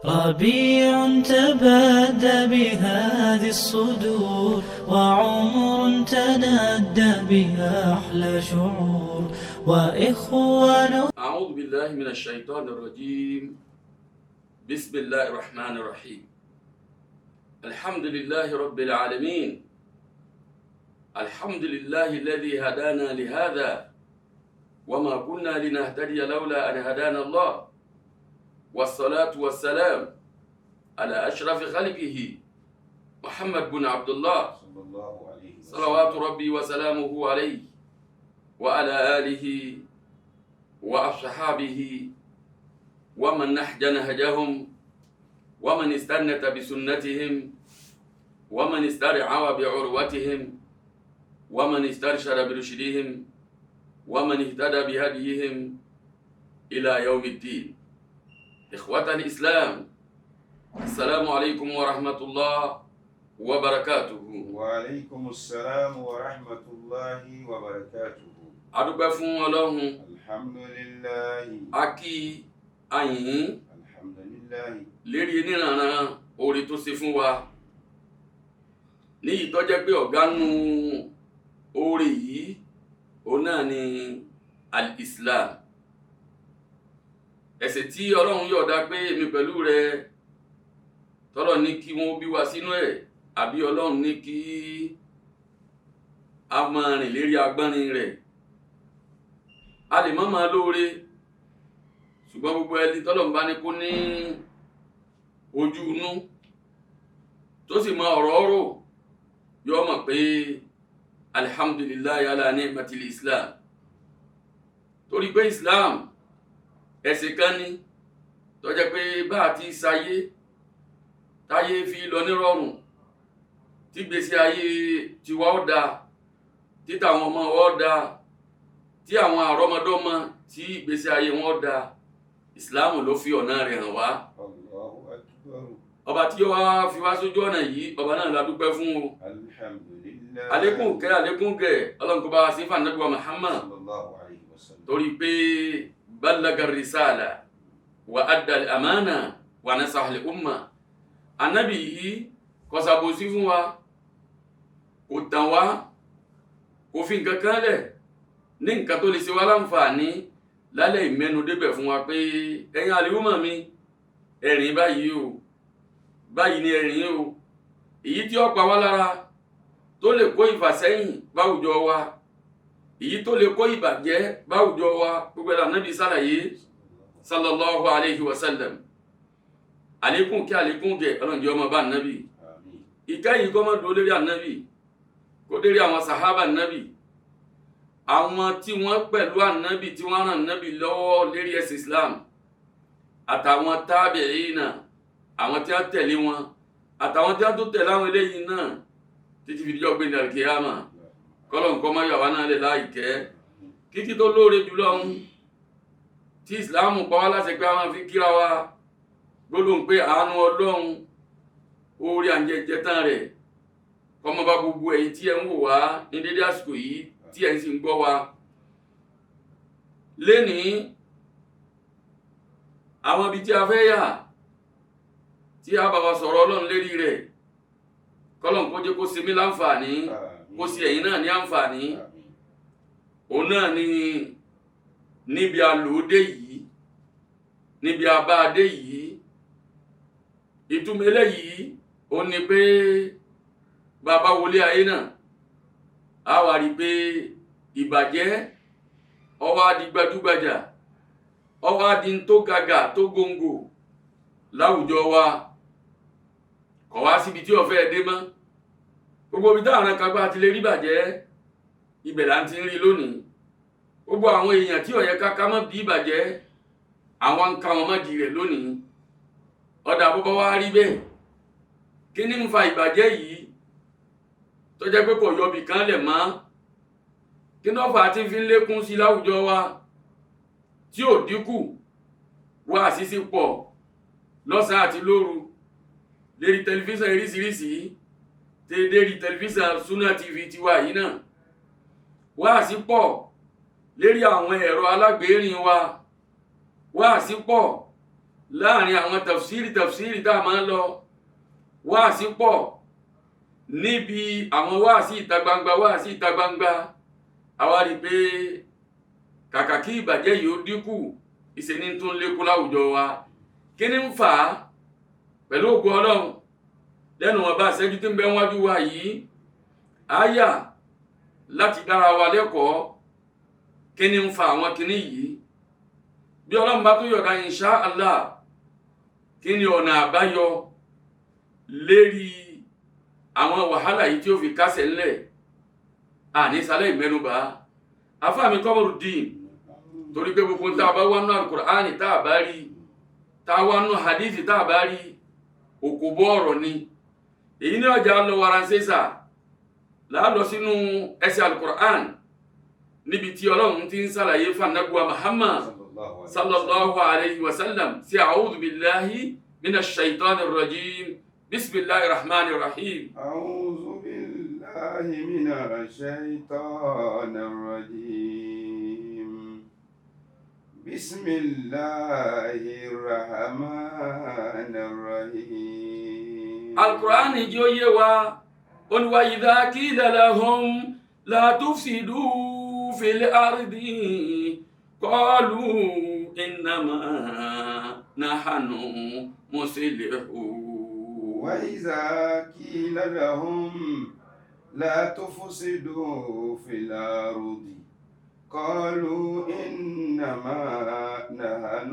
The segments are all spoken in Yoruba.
ربيع تبادى بهذه الصدور، وعمر تنادى بها أحلى شعور، وإخوان. أعوذ بالله من الشيطان الرجيم. بسم الله الرحمن الرحيم. الحمد لله رب العالمين. الحمد لله الذي هدانا لهذا وما كنا لنهتدي لولا أن هدانا الله، والصلاة والسلام على أشرف خلقه محمد بن عبد الله صلوات ربي وسلامه عليه وعلى آله وأصحابه ومن نهج نهجهم ومن استنت بسنتهم ومن استرعى بعروتهم ومن استرشد برشدهم ومن اهتدى بهديهم إلى يوم الدين. إخوة الإسلام، السلام عليكم ورحمة الله وبركاته. وعليكم السلام ورحمة الله وبركاته. adúpẹ́ fún Ọlọ́run. Alhamdulillahi. Akí ayìn. Alhamdulillahi. Lérí níranran oore tó ṣe fún wa. Ní ìtọ́jẹ́ pé ọ̀gá nú oore yìí, òun náà ni al-Islam. Ẹ̀sìn tí Ọlọ́run yọ̀ọ̀dá pé èmi pẹ̀lú rẹ̀ tọ́lọ̀ ní kí wọ́n bí wa sínú ẹ̀, àbí Ọlọ́run ní kí a máa rìn lérí agbọ́nrin rẹ̀. A lè má máa lóore, ṣùgbọ́n gbogbo ẹni tọ́lọ̀ bá ní kó ní ojú inú tó sì mọ ọ̀rọ̀ ọ̀rọ̀ yóò mọ̀ pé alhamdulillahi ala ni'matil Islam. Torí pé Islam ẹ̀sìn kan ní tó jẹ́ pé bá àti sáyé táyé fi lọ nírọ̀rùn, tí gbèsè ayé tiwa ó dáa, títà àwọn ọmọ ó dáa, tí àwọn àrọ́mọdọ́mọ tí ìgbésí ayé wọn dáa. Ìsìláàmù ló fi ọ̀nà rẹ̀ hàn wá. Allahu Akbar. Ọba tí ó wá fi wá sójú ọ̀nà yìí, ọba náà la dúpẹ́ fún o. Alhamdulillah. Àlékún kẹ́ Ọlọ́run kó bá wa sí fún Ànábì wa Muhammad. Sallallahu alayhi wa sallam. Torí pé ballaga risala wa adda al-amana wa nasaha al-umma. Ànábì yìí kò ṣàbòsí fún wa, kò tàn wá, kò fi nǹkan kan lẹ̀ ní nǹkan tó lè ṣe wá láǹfààní. Lálẹ́ ìmẹ́nu débẹ̀ fún wa pé ẹ̀yin àlùmọ̀ mi, ẹ̀rìn báyìí o, báyìí ni ẹ̀rìn o. Èyí tí ó pa wá lára tó lè kó ìfàsẹ́yìn báwùjọ wa, èyí tó lè kó ìbàjẹ́ báwùjọ wa, gbogbo ẹ̀dà Nábì sálàyé sallallahu alayhi wa sallam. Àlékún kí àlékún gẹ̀ ọlọ́njẹ́ ọmọ bá Nábì. Àmín. Ìkẹ́ yìí kó má dúró lérí Ànábì, kó lérí àwọn sàhábà Nábì, àwọn tí wọ́n pẹ̀lú Ànábì tí wọ́n ràn Nábì lọ́wọ́ lérí ẹ̀sìn Islam, àtàwọn tábìínà, àwọn tí wọ́n tẹ̀lé wọn, àtàwọn tí wọ́n tó tẹ̀lé àwọn eléyìí náà títí fi díjọ́ gbé ní al-Qiyama. Kọ́lọ̀ nǹkan máa yọ àwa náà lè láìkẹ́ kíkí tó lóore jùlọ ń tí Ìsìláàmù pa wá láti pé a máa fi kíra wa, gbólóhùn pé àánú Ọlọ́run, orí àjẹjẹ tán rẹ̀ kọ́mọ bá gbogbo ẹ̀yin tí ẹ ń wò wá ní dédé àsìkò yìí tí ẹ̀ ń sì ń gbọ́ wa. Lénìí àwọn ibi tí a fẹ́ yà tí a bá wa sọ̀rọ̀ Ọlọ́run lérí rẹ̀, kọ́lọ̀ kó jẹ́ kó ṣe mí láǹfààní, kó ṣe ẹ̀yin náà ní àǹfààní. Àmín. Òun náà ni níbi àlòdé yìí, níbi àbáadé yìí. Ìtumọ̀ eléyìí ó ní pé bàbá wọlé ayé náà a wá rí pé ìbàjẹ́ ó wá di gbajúgbajà, ó wá di tó gàgà tó góńgò láwùjọ wa, kò wá síbi tí ó fẹ́ dé mọ́. Gbogbo ibi táwọn akagbá ti lè rí bàjẹ́, ibẹ̀ là ń ti rí lónìí. Gbogbo àwọn èèyàn tí ó yẹ ká mọ́ bí ìbàjẹ́, àwọn ń ka wọn mọ́ di rẹ̀ lónìí. Ọ̀dà bọ́bọ́ wá rí bẹ́ẹ̀, kí ní ń fa ìbàjẹ́ yìí tó jẹ́ pé kò yọbì kan lẹ̀ mọ́? Kí ní ó fà tí fi ń lékún sí láwùjọ wa tí ò dínkù? Wá àṣìṣe pọ̀ lọ́sàn àti lóru lérí tẹlifíṣàn oríṣiríṣi, lérí tẹlifíṣàn Sunna TV tiwa yìí náà. Wá àṣì lérí àwọn ẹ̀rọ alágbèérìn wa, wáàsí pọ̀ láàrin àwọn tafsiri tá a máa ń lọ wáàsí pọ̀ níbi àwọn wáàsí ìta gbangba àwa rí pé kàkà kí ìbàjẹ́ yìí ó dínkù ìṣẹ́ni tó ń lékún láwùjọ wa kí ni ń fà á pẹ̀lú ògo Ọlọ́run lẹ́nu wọn bá ṣẹ́jú tí ń bẹ wájú wa yìí àyà láti dára wa lẹ́kọ̀ọ́ kí ni ń fa àwọn kinní yìí bí Ọlọ́run bá tó yọ̀dá insha Allah kí ni ọ̀nà àbáyọ lérí àwọn wàhálà yìí tí ó fi kásẹ̀ ńlẹ̀ ànísàlẹ̀ ìmẹ́nubà afáàmì Qamaruddin torí pé gbogbo tá a bá wá nú Al-Qur'ani tá a bá rí tá a wá nú hadithi tá a bá rí òkòbọ́ ọ̀rọ̀ ni èyí ní ọjà lọ waransẹ́sà láàlọ́ sínú ẹsẹ̀ Al-Qur'an níbi tí Ọlọ́run ti ń sàlàyé fún Ànábì wa Muhammad sallallahu alayhi wa sallam sí a'udhu billahi minash shaitanir rajim bismillahir rahmanir rahim. A'udhu billahi minash shaitanir rajim. Bismillahir rahmanir rahim. Al-Qur'an jẹ́ ó yé wa wa idha qila lahum la tufsidu fil ardi qalu innama nahnu muslihun. وإذا قيل لهم لا تفسدوا في الأرض قالوا إنما نحن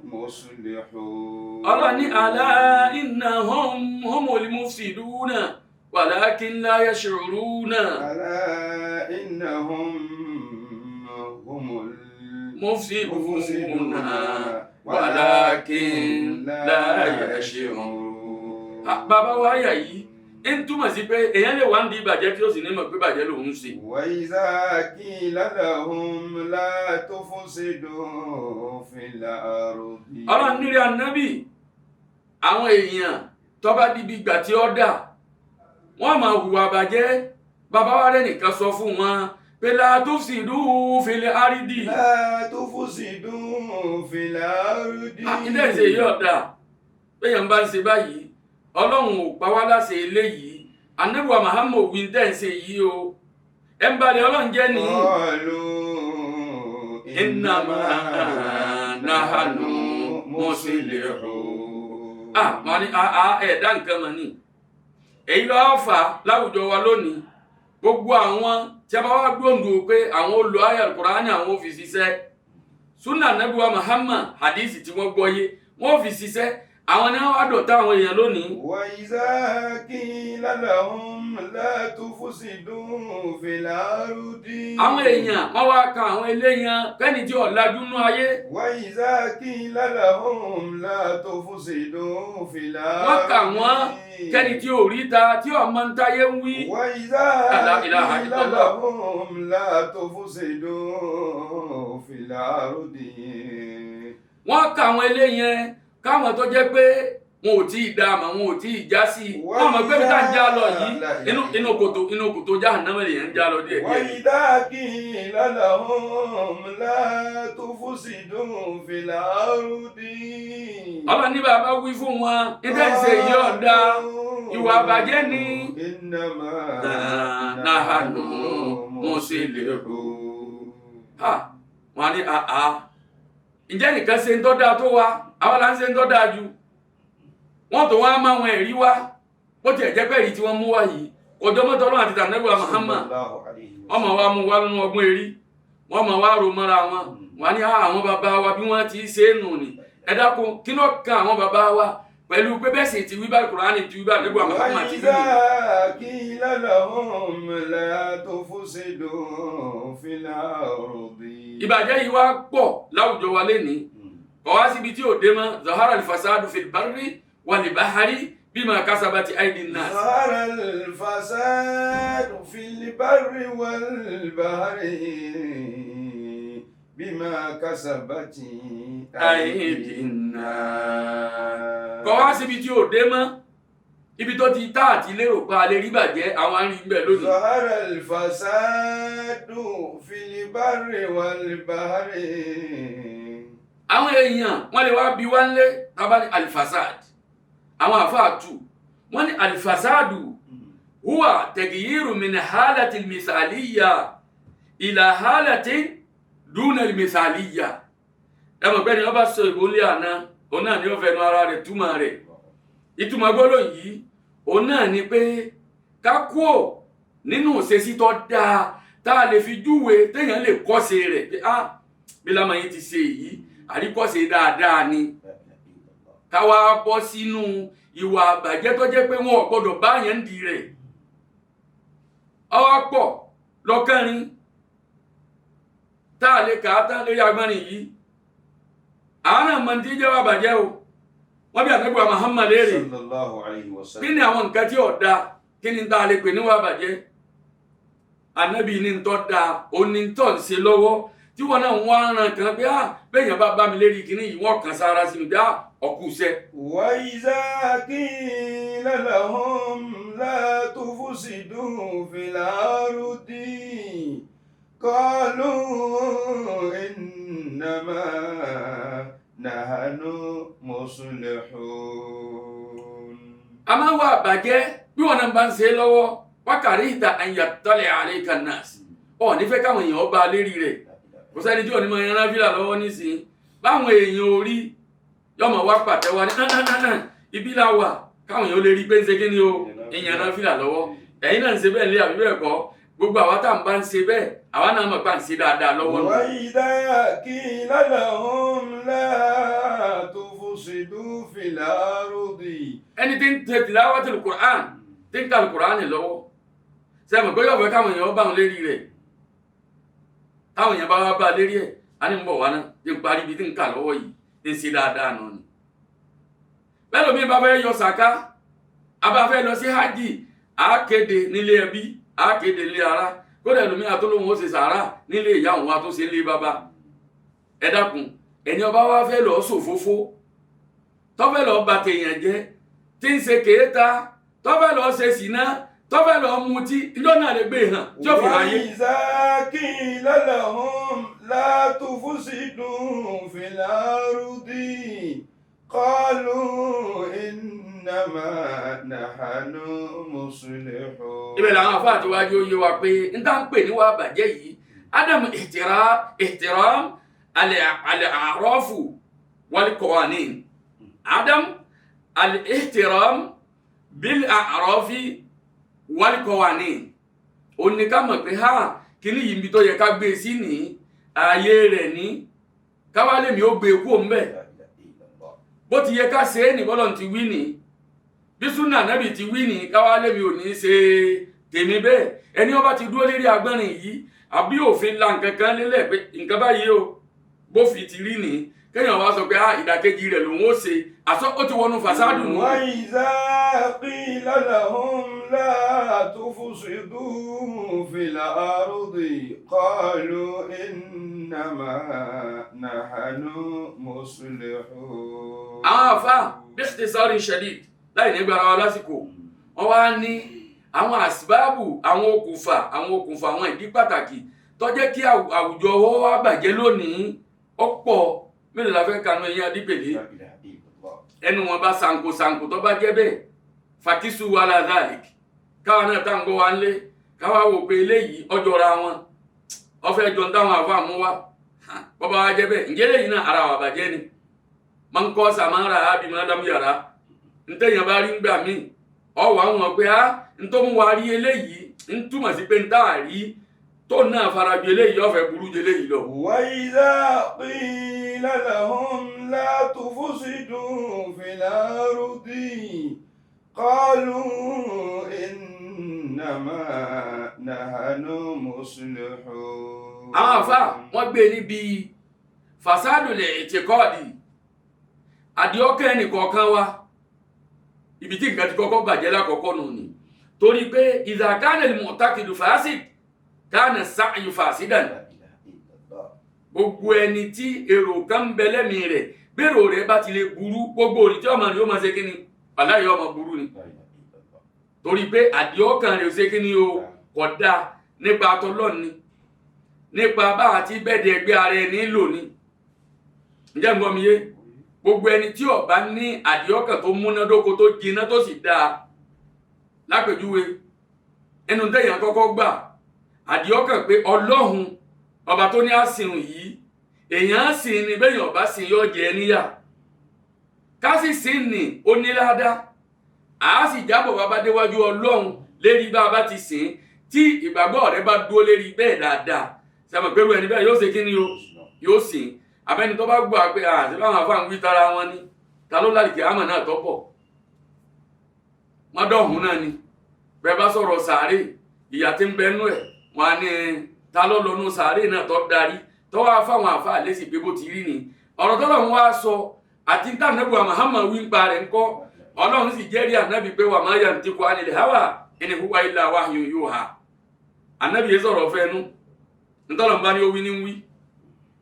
مصلحون. Allah ní ألا إنهم هم المفسدون ولكن لا يشعرون. ألا إنهم هم المفسدون ولكن لا يشعرون. Bàbá wa àyà yìí ń túmọ̀ sí pé èèyàn lè wá ń di ìbàjẹ́ tí ó sì ní mọ̀ pé ìbàjẹ́ lòun ń ṣe. وإذا قيل لهم لا تفسدوا في الأرض. Ọlọ́run nílé Ànábì àwọn èèyàn tó bá dibi ìgbà tí ó dà wọ́n máa hùwà bàjẹ́ bàbá wa rẹ̀ nìkan sọ fún wọn pé la tufsidu fil ardi. لا تفسدوا في الأرض. Ilé ìṣe yìí ọ̀dà péyàn bá ń ṣe báyìí Ọlọ́run ò pa wá láṣẹ eléyìí Ànábì wa Muhammad wí tẹ́ ń ṣe yìí o ẹ̀ ń balẹ̀ Ọlọ́run jẹ́ ní. قالوا إنما نحن مصلحون. Wọ́n ní ẹ̀dá nǹkan mọ̀ ní èyí lọ́wọ́ fà láwùjọ wa lónìí gbogbo àwọn tí a bá wá gbóǹdò pé àwọn olù ayé Al-Qur'ani àwọn ò fi ṣiṣẹ́ súnà Ànábì wa Muhammad hadisi tí wọ́n gbọ́yé wọ́n ò fi ṣiṣẹ́ àwọn ni wọ́n wá dọ̀tá àwọn èèyàn lónìí. وإذا قيل لهم لا تفسدوا في الأرض. àwọn èèyàn wọ́n wá ka àwọn eléyàn kẹ́ni tí ọ̀làjú nú ayé. وإذا قيل لهم لا تفسدوا في الأرض. wọ́n kà wọ́n kẹ́ni tí ò rí ta tí ọmọ ń táyé ń wí. وإذا قيل لهم لا تفسدوا في الأرض. wọ́n kà àwọn eléyàn káwọn tó jẹ́ pé wọn ò tí ì dá àmọ́ wọn ò tí ì já sí i wọ́n mọ̀ pé bí tá à ń já lọ yìí inú kòtò Jahannama lèèyàn ń já lọ díẹ̀ díẹ̀. وإذا قيل لهم لا تفسدوا في الأرض. Ọlọ́run ní bàbá wí fún wọn níta ìṣe yìí ọ̀dà ìwà àbàjẹ́ ni. إنما نحن مصلحون. wọ́n á ní ǹjẹ́ nìkan ṣe ń tọ́ dáa tó wa àwọn là ń ṣe ń tọ́ dáa jù wọ́n tó wá máa wọn ẹ̀rí wá bó tiẹ̀ jẹ́ pẹ́ẹ́rì tí wọ́n mú wá yìí ọjọ́ mọ́tọ́ Ọlọ́run àti Ànábì wa Muhammad wọ́n máa wá mú wá nínú ọgbọ́n erí wọ́n máa wá ro mọ́ra wọn wọ́n ní àwọn bàbá wa bí wọ́n ti ṣe é nù ni ẹ dákun kí ló kan àwọn bàbá wa pẹ̀lú pé bẹ́ẹ̀ sì ti wí bá Kùránì ti wí bá Ànábì wa Muhammad ti wí. وإذا قيل لهم لا تفسدوا في الأرض. ìbàjẹ́ yìí wá pọ̀ láwùjọ wa lénìí kọ̀ wá síbi tí ò dé mọ́ zahara al-fasadu fil barri wal bahri bima kasabati aydin nas. ظهر الفساد في البر والبحر بما كسبت أيدي الناس. kọ̀ wá síbi tí ò dé mọ́ ibi tó ti tá àti lérò pa alẹ́ rí bàjẹ́ àwọn arìnrìn bẹ́ẹ̀ lónìí. ظهر الفساد في البر والبحر. àwọn èèyàn wọ́n lè wá bí wá nlé tábà ní alifasad àwọn àfáàtù wọ́n ní alifasadu huwa tagyiru min halati almisaliya ila halati duna almisaliya ẹ mọ̀ pé ni wọ́n bá sọ ìbò ńlẹ̀ àná òun náà ni ó fẹnu ara rẹ̀ túmọ̀ rẹ̀ ìtumọ̀ gbọ́dọ̀ yìí òun náà ni pé ká kúò nínú òṣèṣì tó dáa tá a lè fi júwe téèyàn lè kọ́ṣe rẹ̀ pé bí lámà yìí ti ṣe yìí àríkọ́ṣe dáadáa ni ká wá bọ́ sínú ìwà àbàjẹ́ tó jẹ́ pé wọn ò gbọ́dọ̀ bá yẹn ń di rẹ̀ ọwọ́ pọ̀ lọ́kànrin tá a lè kà á tán lórí agbọ́nrin yìí àwọn náà mọ̀ ní tí jẹ́ wà bàjẹ́ o wọ́n bí ànábì Muhammad léèrè sallallahu alayhi wa sallam kí ni àwọn nǹkan tí ò da kí ni tá a lè pè ní wà bàjẹ́ ànábì ní tó da òní tó ń ṣe lọ́wọ́ tí wọ́n náà wọ́n á ràn kàn pé bẹ́ẹ̀yàn bá mi lérí kíní yìí wọ́n kàn sára sí mi bí ọkùnṣẹ́. wa iza qila lahum la tufsidu fil ardi qalu innama nahnu muslihun. a máa ń wá àbàjẹ́ bí wọ́n náà bá ń ṣe lọ́wọ́ wákàrí ìta àyàtọ́lẹ̀ alayka nas nífẹ̀ẹ́ káwọn èèyàn ọba lérí rẹ̀ kò sẹ́ni tí ò ní mọ ẹran fílà lọ́wọ́ nísìnyí báwọn èèyàn orí yọmọ wá pàtẹ́wọ́ ní ibi la wà káwọn èèyàn lè rí pé ń ṣe kí ni o èèyàn ẹran fílà lọ́wọ́ ẹ̀yin náà ń ṣe bẹ́ẹ̀ lé àbí bẹ́ẹ̀ kọ́ gbogbo àwa tá à ń bá ń ṣe bẹ́ẹ̀ àwa náà mọ̀ pà ń ṣe dáadáa lọ́wọ́ wa idha qila lahum la tufsidu fil ardi. ẹni tí ń tẹ tilawatul Qur'an tí ń ka Qur'an lọ́wọ́ sẹ́mi pé yóò fẹ́ káwọn èèyàn bá wọn lérí rẹ̀ táwọn èèyàn bá wá bá lérí ẹ̀ á ní bọ̀ wá náà tí ń parí ibi tí ń kà lọ́wọ́ yìí tí ń ṣe dáadáa náà ni. bẹ́ẹ̀ lómi bá fẹ́ yọ sàká a bá fẹ́ lọ sí hajj á kéde nílé ẹbí á kéde nílé ara kódà lómi àtọ́lóhùn ó ṣe sàárà nílé ìyá òun àtúnṣe nílé bàbá ẹ dákun ẹni ọba wá fẹ́ lọ ṣòfófó tọ́fẹ́ lọ bà tèèyàn jẹ́ tí ń ṣe kéèta tọ́fẹ́ lọ ṣe sìná tọ́fẹ́ lọ mutí ìjọ náà lè gbé hàn tí ó fi ráyé. wa iza qila lahum la tufsidu fil ardi qalu innama nahnu muslihun. ibẹ̀ làwọn afọ àtiwájú yé wa pé n tá ń pè ní wàá bàjẹ́ yìí adam ihtiram al-a'rafu wal qawanin adam al-ihtiram bil a'rafi wal qawanin ó ní ká mọ̀ pé kíní yìí bí tó yẹ ká gbé sí ní ààyè rẹ̀ ní káwá lèmi ó gbé kú òǹbẹ̀ bó ti yẹ ká ṣe é ní bọ́lọ̀ ti wí ní bí súnà nábì ti wí ní káwá lèmi ò ní ṣe tèmi bẹ́ẹ̀ ẹni ó bá ti dúró lérí agbọ́nrin yìí àbí òfin la nǹkan kan lélẹ̀ pé nǹkan báyìí o bó fi ti rí ní kéèyàn wá sọ pé ìdàkejì rẹ̀ lòun ó ṣe àsọ ó ti wọnú fàsádù nù. wa iza qila lahum la tufsidu fil ardi qalu innama nahnu muslihun. àwọn àfa bí ṣe sọ́ọ́rì shadid láì nígbàrá wa lásìkò wọ́n wá ní àwọn àsìbáàbù àwọn okùnfà àwọn ìdí pàtàkì tó jẹ́ kí àwùjọ owó wá bàjẹ́ lónìí ọ̀pọ̀ mélòó la fẹ́ kanu ẹ̀yìn adípèlé ẹnu wọn bá sanko tó bá jẹ́ bẹ́ẹ̀ fatisu wala dhalik káwa náà tá ń gbọ́ wa ń lé káwa wò pé eléyìí ọjọ́ ra wọn ọfẹ́ jọ ń táwọn àfa mú wa bọ́ba wa jẹ́ bẹ́ẹ̀ ǹjẹ́ lẹ́yìn náà ara wà bàjẹ́ ni máa ń kọ́ sàmárà ábí máa dámú yàrá ntẹ̀yìn bá rí ń gbà mí ọwọ́ àwọn pé ntọ́mú wa rí eléyìí ń túmọ̀ sí pé ń tá a rí tó náà fara ju eléyìí ọ̀fẹ́ burú ju eléyìí lọ. wa idha qila lahum la tufsidu fil ardi qalu innama nahnu muslihun. àwọn àfa wọ́n gbé níbi fasadu l-i'tiqadi àdìọ́kẹ́ ẹnìkọ̀ọ̀kan wa ibi tí nǹkan ti kọ́kọ́ bàjẹ́ lákọ̀ọ́kọ́ nù ni torí pé idha kana al-mu'taqidu fasid kana as-sa'yu fasidan gbogbo ẹni tí èrò kan bẹ lẹ́mìí rẹ̀ bẹ́rò rẹ̀ bá ti lè burú gbogbo òní tí ọmọ rẹ̀ ó máa ṣe kí ni aláyé ọmọ burú ni torí pé àdìọ́kàn rẹ̀ ó ṣe kí ni o kódà nípa atọ́lọ́ni nípa bá àti bẹ́ẹ̀dẹ̀ ẹgbẹ́ ara ẹni lò ní ǹjẹ́ ń gbọ́ mi yé gbogbo ẹni tí ó bá ní àdìọ́kàn tó múnádóko tó jiná tó sì dáa lápèjúwe ẹnu tẹ̀yàn kọ́kọ́ gbà àdìọ́kàn pé ọlọ́hun ọba tó ní àsìn yìí èèyàn á sìn ní bẹ́yàn ọba sìn yóò jẹ níyà ká sì sìn ní onílàádá àá sì jábọ̀ bá bá déwájú ọlọ́hun lérí bá a bá ti sìn tí ìgbàgbọ́ rẹ bá dúró lérí bẹ́ẹ̀ dáadáa sẹ́mi pẹ̀lú ẹni bẹ́ẹ̀ yóò ṣe kí ni yóò sìn abẹ́ni tó bá gbọ́ pé àti báwọn afáàn wí tara wọn ni ta ló lálìkẹ́ àmọ̀ náà tọ́pọ̀ wọ́n dọ̀hún náà ni bẹ́ẹ̀ bá sọ̀rọ̀ sàárè ìyà tí ń bẹnu ẹ̀ wọ́n á ní ta ló lọ́nu sàárè náà tó darí tó wá fáwọn àfáà lẹ́sìn pé bó ti rí ni ọ̀rọ̀ tó lọ́run wá sọ àti ní tànàbù Muhammad wí ń pa rẹ̀ ńkọ́ ọlọ́run sì jẹ́rìí ànábì pé wà má yantiqu anil hawa in huwa illa wahyun yuha ànábì yẹn sọ̀rọ̀ fẹ́nu ntọ́lọ́mbá ni ó wí ní wí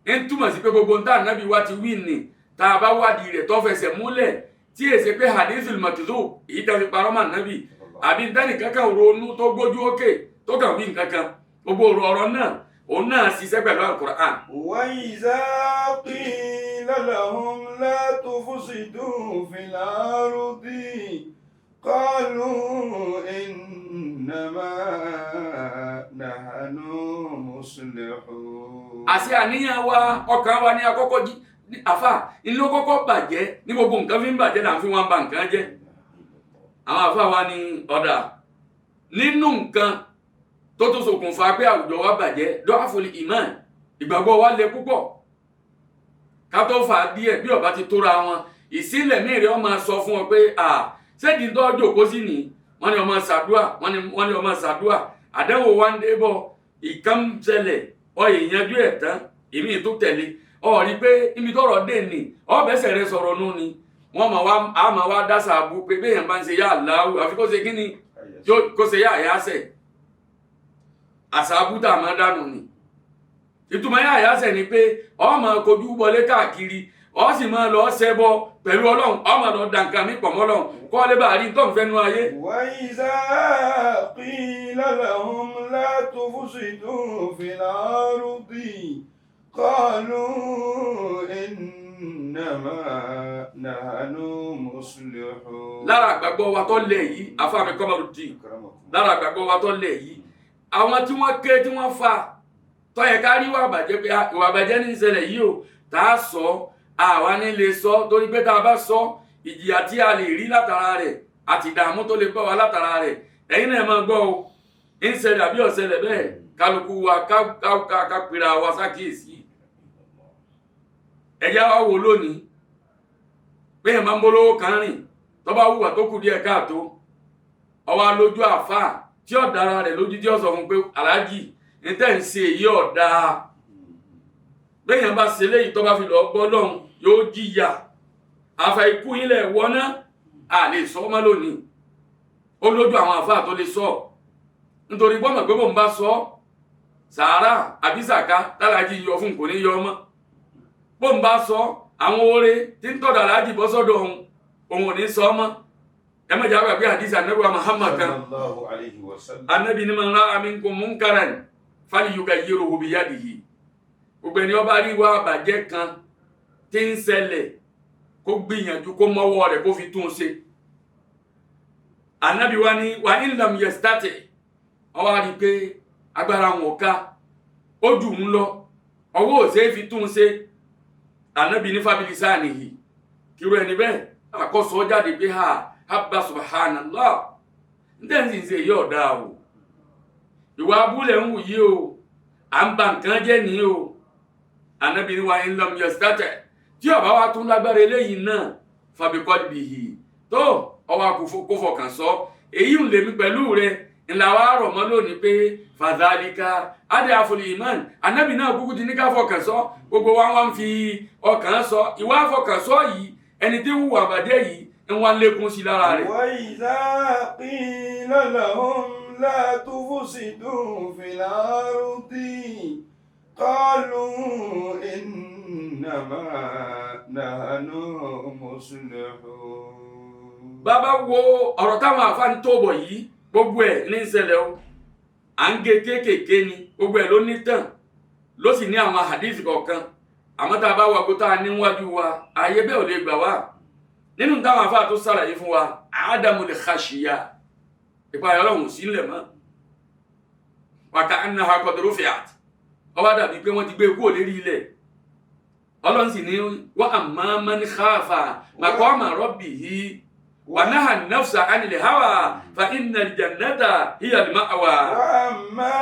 ń túmọ̀ sí pé gbogbo ntá ànábì wá ti wí ni tá a bá wádìí rẹ̀ tó fẹsẹ̀ múlẹ̀ tí èsè pé hadithul makdhub èyí tá a fi parọ́ mọ́ ànábì àbí ntẹ́nì kankan ronú tó gbójú òkè tó kàn wí nǹkankan gbogbo ọ̀rọ̀ náà òun náà ṣiṣẹ́ pẹ̀lú al-Qur'an. wa iza qila lahum la tufsidu fil ardi qalu innama nahnu muslihun. àṣẹ àníyàn wa ọkàn wa ní àkọ́kọ́ jí àfà ilé kọ́kọ́ bàjẹ́ ní gbogbo nǹkan fi ń bàjẹ́ là ń fi wọn ba nǹkan jẹ́ àwọn àfà wa ní ọ̀dà nínú nǹkan tó tó ṣokùnfà pé àwùjọ wa bàjẹ́ dọ́àful iman ìgbàgbọ́ wa le púpọ̀ ká tó fà á díẹ̀ bí ọba ti tóra wọn ìsílẹ̀ mìíràn ọmọ sọ fún ọ pé ṣéèdì tó jókòó sí ni wọ́n ní ọmọ ṣàdúà wọ́n ní ọmọ ṣàdúà àdánwò wa ń dé bọ̀ ìkan ṣẹlẹ̀ ọyẹ ìyanjú ẹ̀ tán èmi tó tẹ̀lé ọ rí pé ibi tọ́rọ̀ dé ni ọbẹ̀sẹ̀ rẹ sọ̀rọ̀ nù ni wọ́n máa wá dásà bú pé béèyàn bá ń ṣe yá Allahu àfi kó ṣe kí ni kó ṣe yá àyáṣẹ̀ àṣàbútà máa dànù ni ìtumọ̀ yá àyáṣẹ̀ ni pé ọ máa kojú wọlé káàkiri ọ sì máa lọ ṣẹbọ pẹ̀lú Ọlọ́run ọ máa lọ dànkà mí pọ̀ mọ́ Ọlọ́run kọ́ lé bá rí tó ń fẹ́nu ayé. wa iza qila lahum la tufsidu fil ardi qalu innama nahnu muslihun. lára àgbàgbọ́ wa tó lẹ̀ yìí afáàmì Kamaruddin lára àgbàgbọ́ wa tó lẹ̀ yìí àwọn tí wọ́n ké tí wọ́n fa tó yẹ ká rí ìwà àbàjẹ́ pé ìwà àbàjẹ́ ní ìṣẹ̀lẹ̀ yìí o tá a sọ àwa ní lè sọ torí pé tá a bá sọ ìjìyà tí a lè rí látara rẹ̀ àti ìdààmú tó lè bá wa látara rẹ̀ ẹ̀yin náà máa gbọ́ o ń ṣẹlẹ̀ àbí ó ṣẹlẹ̀ bẹ́ẹ̀ kálukú wa ká pera wa sákìyèsí ẹ̀yà wa wò lónìí pé ẹ̀ máa ń bolówó kan rìn tó bá wùwà tó kù díẹ̀ káàtó ọwọ́ lójú àfáà tí ó dára rẹ̀ lójú tí ó sọ fún pé aláàjì ní tẹ́ ń ṣe èyí ọ̀dà bẹ́yàn bá ṣe léyìí tó bá fi lọ gbọ́ lọ́hùn yóò jìyà àfà ikú ilẹ̀ wọná a lè sọ mọ́ lónìí ó lójú àwọn àfáà tó lè sọ nítorí gbọ́mọ̀ pé bóun bá sọ sàárà àbí sàká tálájì yọ fún kò ní yọ ọmọ bóun bá sọ àwọn oore tí ń tọ́da aláàjì bọ́ sọ́dọ̀ òun ò ní sọ ọmọ ẹ má jáwé àbí àdìsí ànábì wa Muhammad kan ànábì ní man ra'a minkum munkaran falyughayyirhu biyadihi gbogbo ẹni ó bá rí wá bàjẹ́ kan tí ń ṣẹlẹ̀ kó gbìyànjú kó mọ́wọ́ rẹ̀ kó fi tún ṣe ànábì wa ní wa in lam yastati ó wá rí pé agbára wọn ká ó jù ń lọ ọwọ́ òṣè fi tún ṣe ànábì ní fabilisanihi kíró ẹni bẹ́ẹ̀ àkọ́sọ́ jáde pé habba subhanallah ndẹ́n sì ń ṣe èyí ọ̀dá o ìwà abúlé ń wù yí o à ń ba nǹkan jẹ́ ní o ànábì ní wa in lam yastati tí ọba wa tún lágbára eléyìí náà fabiqalbihi tó ọwọ́ kó fọkàn sọ èyí ń lèmi pẹ̀lú rẹ ńlá wa rọ̀ mọ́ lónìí pé fadhalika ad'aful iman ànábì náà kúkú ti ní ká fọkàn sọ gbogbo wa wá ń fi ọkàn sọ ìwà fọkàn sọ yìí ẹni tí ń hùwà bàjẹ́ yìí ń wá lékún sí lára rẹ̀. wa iza qila lahum la tufsidu fil ardi qalu innama nahnu muslihun. bàbá wo ọ̀rọ̀ táwọn àfáàní tó bọ̀ yìí gbogbo ẹ̀ ní ìṣẹ̀lẹ̀ o à ń gé kéékèèké ni gbogbo ẹ̀ ló ní tàn ló sì ní àwọn hadith kọ̀ọ̀kan àmọ́ tá a bá wà kó tá a níwájú wa ayé bẹ́ẹ̀ ò lè gbà wá nínú táwọn afá tó sàlàyé fún wa àádámul khashiya ìpayà ọlọ́run sílẹ̀ mọ́ wa ka'annaha qad rufi'at ọba dàbí pé wọ́n ti gbé kúrò lérí ilẹ̀ ọlọ́run sì ní wa amma man khafa maqama rabbihi wa naha an-nafsa 'anil hawa fa innal jannata hiya al-ma'wa. Wa amma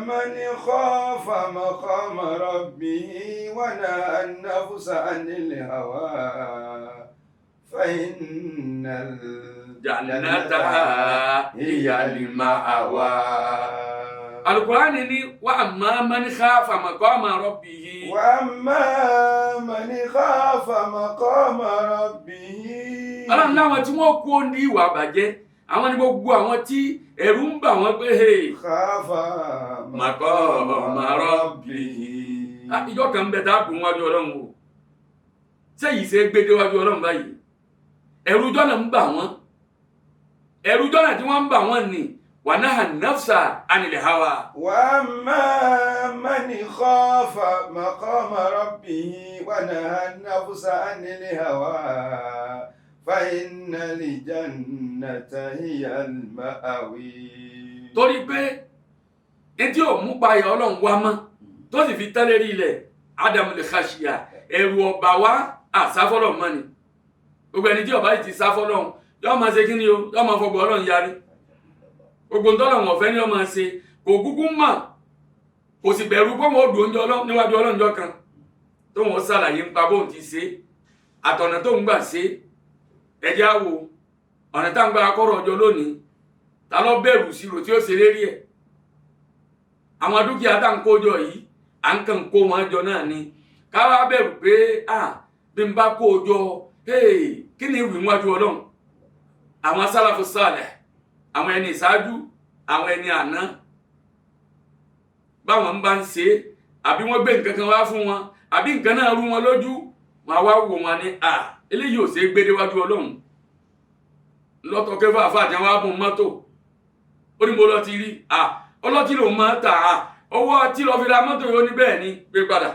man khafa maqama rabbihi wa naha an-nafsa 'anil hawa fa innal jannata hiya al-ma'wa. Al-Qur'ani ni wa amma man khafa maqama rabbihi. Wa amma man khafa maqama rabbihi. Ọlọ́run láwọn tí wọ́n kó ní ìwà àbàjẹ́ àwọn ní gbogbo àwọn tí ẹ̀rù ń bà wọ́n pé khafa maqama rabbihi. Ìjọ kan bẹ tá a dùn wájú Ọlọ́run o sẹ́yìn ṣe gbédé wájú Ọlọ́run báyìí ẹ̀rù jọ́nà ń bà wọ́n ẹ̀rù jọ́nà tí wọ́n ń bà wọ́n ni wa naha an-nafsa 'anil hawa. Wa amma man khafa maqama rabbihi wa naha an-nafsa 'anil hawa fa innal jannata hiya al-ma'wi. Torí pé etí ò mú payọ̀ Ọlọ́run wá mọ́ tó sì fi tẹ́lẹ̀ rí ilẹ̀ adamul khashiya ẹ̀rù ọ̀bà wá àsáfọ́lọ̀ mọ́ ni gbogbo ẹni tí ọba yìí ti sáfọ́lọ̀ yọ́ máa ṣe kí ni o yọ́ máa fọgbọ̀ Ọlọ́run yarí gbogbo ntọ́lọ̀ wọn fẹ́ ni yọ́ máa ṣe kò kúkú mọ̀ kò sì bẹ̀rù pé wọn ò dùn níwájú Ọlọ́run jọ kan tó wọn ṣàlàyé nípa bóun ti ṣe àtọ̀nà tó ń gbà ṣe ẹjẹ́ àwò ọ̀nà tá ń gba akọ́rọ̀ ọjọ́ lónìí ta ló bẹ̀rù síro tí ó ṣe lérí ẹ̀ àwọn dúkìá tá ń kójọ yìí à ń kàn kó wọn jọ náà ni káwá bẹ̀rù pé bí n bá kó o jọ kí ni ìwì níwájú Ọlọ́run àwọn sálàfù sálẹ̀ àwọn ẹni ìṣáájú àwọn ẹni àná báwọn bá ń ṣe àbí wọ́n gbé nǹkan kan wá fún wọn àbí nǹkan náà rú wọn lójú wọn wá wò wọn ní eléyìí ò ṣe é gbé déwájú Ọlọ́run lọ́tọ̀ kẹfà àfàjà wọn á bùn mọ́tò ó ní mo lọ ti rí ọlọ́tí lòun máa tà owó tí lọ fi ra mọ́tò yóò ní bẹ́ẹ̀ ni gbé padà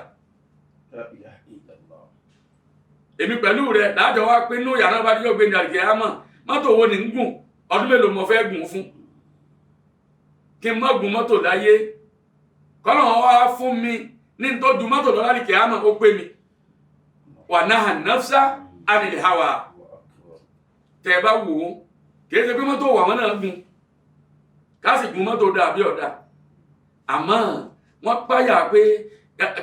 èmi pẹ̀lú rẹ̀ láàjọ wá pé inú yàrá bá díjọ́ gbé ní àlìkẹ́ àmọ́ mọ́tò wo ni ń gùn ọdún mélòó mo fẹ́ gùn fún kí n má gùn mọ́tò láyé kọ́nà wọn wá fún mi ní tó ju mọ́tò lọ lálìkẹ́ àmọ́ ó pé mi wa naha an-nafsa 'anil hawa tẹ́ bá wò ó kìí ṣe pé mọ́tò wà wọ́n náà gùn ká sì gùn mọ́tò dà bí ọ̀dà àmọ́ wọ́n páyà pé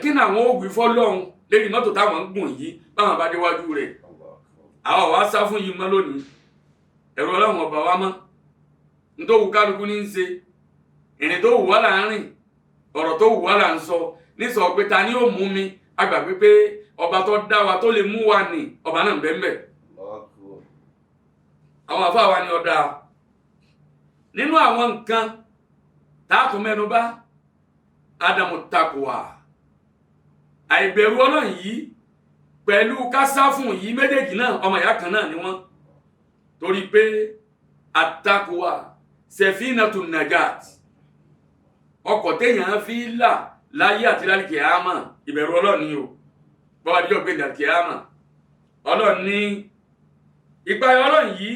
kí ni àwọn ògùn fọ́lọ́hún lérí mọ́tò táwọn ń gùn yìí báwọn bá déwájú rẹ̀ àwọn wá sá fún yìí mọ́ lónìí ẹ̀rọ Ọlọ́run ọba wa mọ́ nítòwú kálukú ní í ṣe ìrìn tó wù wá là ń rìn ọ̀rọ̀ tó wù wá là ń sọ nísọ pé ta ni ó mú mi agbàgbé pé ọba tó dá wa tó lè mú wa nì ọba náà bẹ́ẹ̀ àwọn àfáà wa ni ọ̀dà nínú àwọn nǹkan táàtún mẹ́nu bá ádámù takuwa àìbẹ̀rù Ọlọ́run yìí pẹ̀lú kásáfùn yìí méjèèjì náà ọmọ ìyá kan náà ni wọ́n torí pé àtakuwa safinatun najat ọkọ̀ téèyàn fi là láyé àti lálìkẹ́ àmà ìbẹ̀rù Ọlọ́run ni o bọ́wá díjọ́ gbé ìdàkẹ́ àmà Ọlọ́run ní ìpayà Ọlọ́run yìí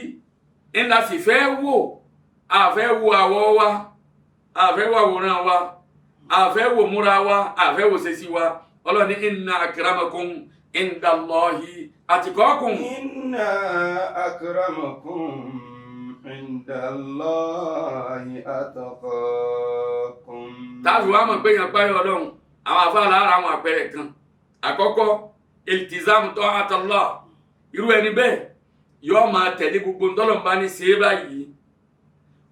ńlá sì fẹ́ wò àfẹ́ wo àwọ̀ wa àfẹ́ wo àwòrán wa àfẹ́ wo múra wa àfẹ́ wo ṣesí wa Ọlọ́run ní inna akramakum indallahi atqakum. Inna akramakum indallahi atqakum. táàfì wa mọ̀ pé yàn páyọ̀ Ọlọ́run àwọn afáàlà ara àwọn àpẹẹrẹ kan àkọ́kọ́ iltizamu ta'atallah irú ẹni bẹ́ẹ̀ yóò máa tẹ̀lé gbogbo ntọ́lọ̀ bá ní ṣe é báyìí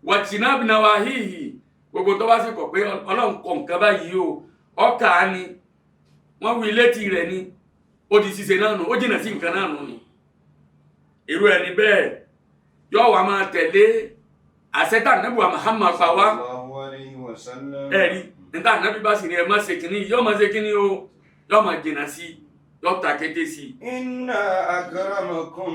wajtinab nawahihi gbogbo tó bá sì kọ̀ pé Ọlọ́run kọ̀ nǹkan báyìí o ọkà ni wọ́n wí létí rẹ̀ ni ó di ṣíṣe náà nù ó jìnà sí nǹkan náà nù ni irú ẹni bẹ́ẹ̀ yóò wá máa tẹ̀lé àṣetà Ànábì wa Muhammad fàwa ẹ̀rí níta Ànábì bá sì ní ẹ má ṣe kínní yóò má ṣe kínní o yóò má jìnà sí yóò ta kété sí. Inna akramakum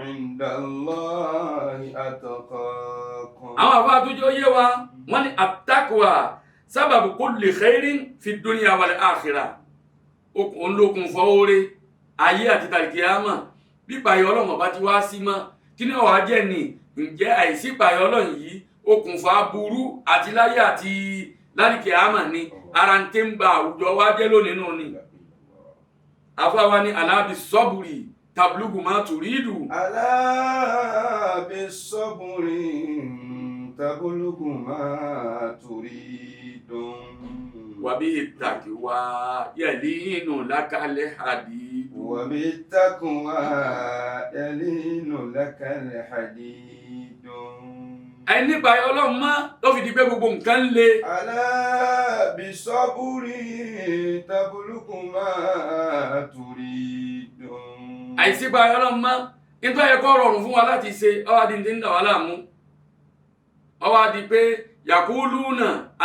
indallahi atqakum. àwọn àbá àtúnjọ yé wa wọ́n ní at-taqwa sábàbù kulli khairin fi dunya wal akhirah òun lókun fọ́ọ́rẹ́ ayé àti tàlìkìyámà bí ìpayọ̀ ọlọ́run ọba ti wá sí mọ́ kí ni ọ̀wá jẹ́ ni ǹjẹ́ àìsí ìpayọ̀ ọlọ́run yìí okùnfà burú àti láyé àti lálìkìyámà ni ara ń tẹ́ ń ba àwùjọ wa jẹ́ lónìí nù ni àfáwa ni alábi sọ́bùrì tablugu ma turidu. alábi sọ́bùrì tablugu ma turidu. وبالتقوى يلين لك الحديد وبالتقوى يلين لك الحديد. ẹni báyọ̀ ọlọ́run mọ́ ló fi di pé gbogbo nǹkan le. ألا بالصبر تبلغ ما تريد. àìsí báyọ̀ ọlọ́run mọ́ nítorí ẹ̀kọ́ rọrùn fún wa láti ṣe ọwọ́ adi ti ń dà wá láàmú ọwọ́ adi pé يقولون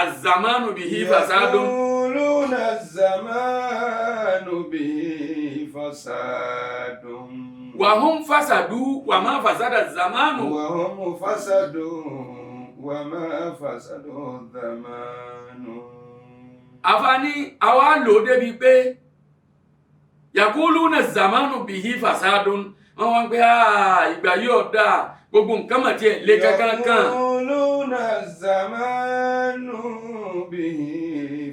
الزمان به فساد. يقولون الزمان به فساد. وهم فسدوا وما فسد الزمان. وهم فسدوا وما فسد الزمان. àfààní àwa lò débi pé يقولون الزمان به فساد wọ́n wá pé ìgbà yóò dáa gbogbo nǹkan mà tiẹ̀ lé kankan. يقولون الزمان به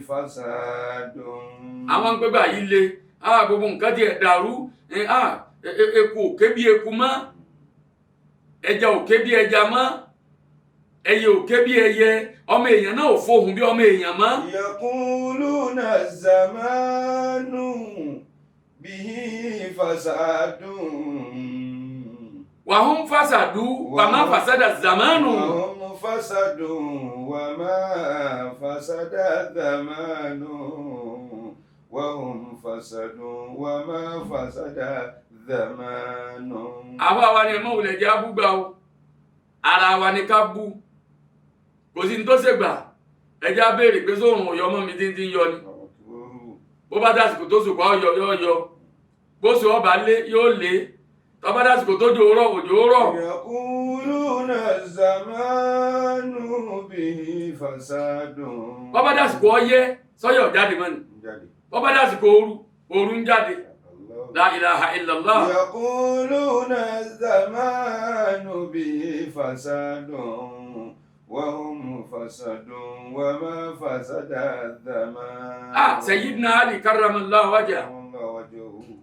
فساد. àwọn pé báyìí le gbogbo nǹkan tiẹ̀ dàrú eku ò ké bí eku mọ́ ẹja ò ké bí ẹja mọ́ ẹyẹ ò ké bí ẹyẹ ọmọ èèyàn náà ò fohùn bí ọmọ èèyàn mọ́. يقولون الزمان به فساد. وهم فسدوا وما فسد الزمان. وهم فسدوا وما فسد الزمان. وهم فسدوا وما فسد الزمان. àwa wa ni ẹ̀mọ́ òlẹ̀ jẹ́ abúgbà o ara wa ni ká bú kò sí ní tó ṣègbà ẹjẹ́ á béèrè pé sóòrùn òyọ́ mọ́ mi tí ń yọ ni bó bá dásìkò tó sùpá ọyọ yọ yọ bó sì ọba lé yóò lé tọ́ba dásìkò tó jò rọ̀ òjò rọ̀. يقولون الزمان به فساد. bọ́bá dásìkò ọyẹ́ sọ́yọ̀ jáde mọ́ni bọ́bá dásìkò ooru ń jáde. La ilaha illallah. يقولون الزمان به فساد وهم فساد وما فسد الزمان. Sayyidina Ali karramallahu wajha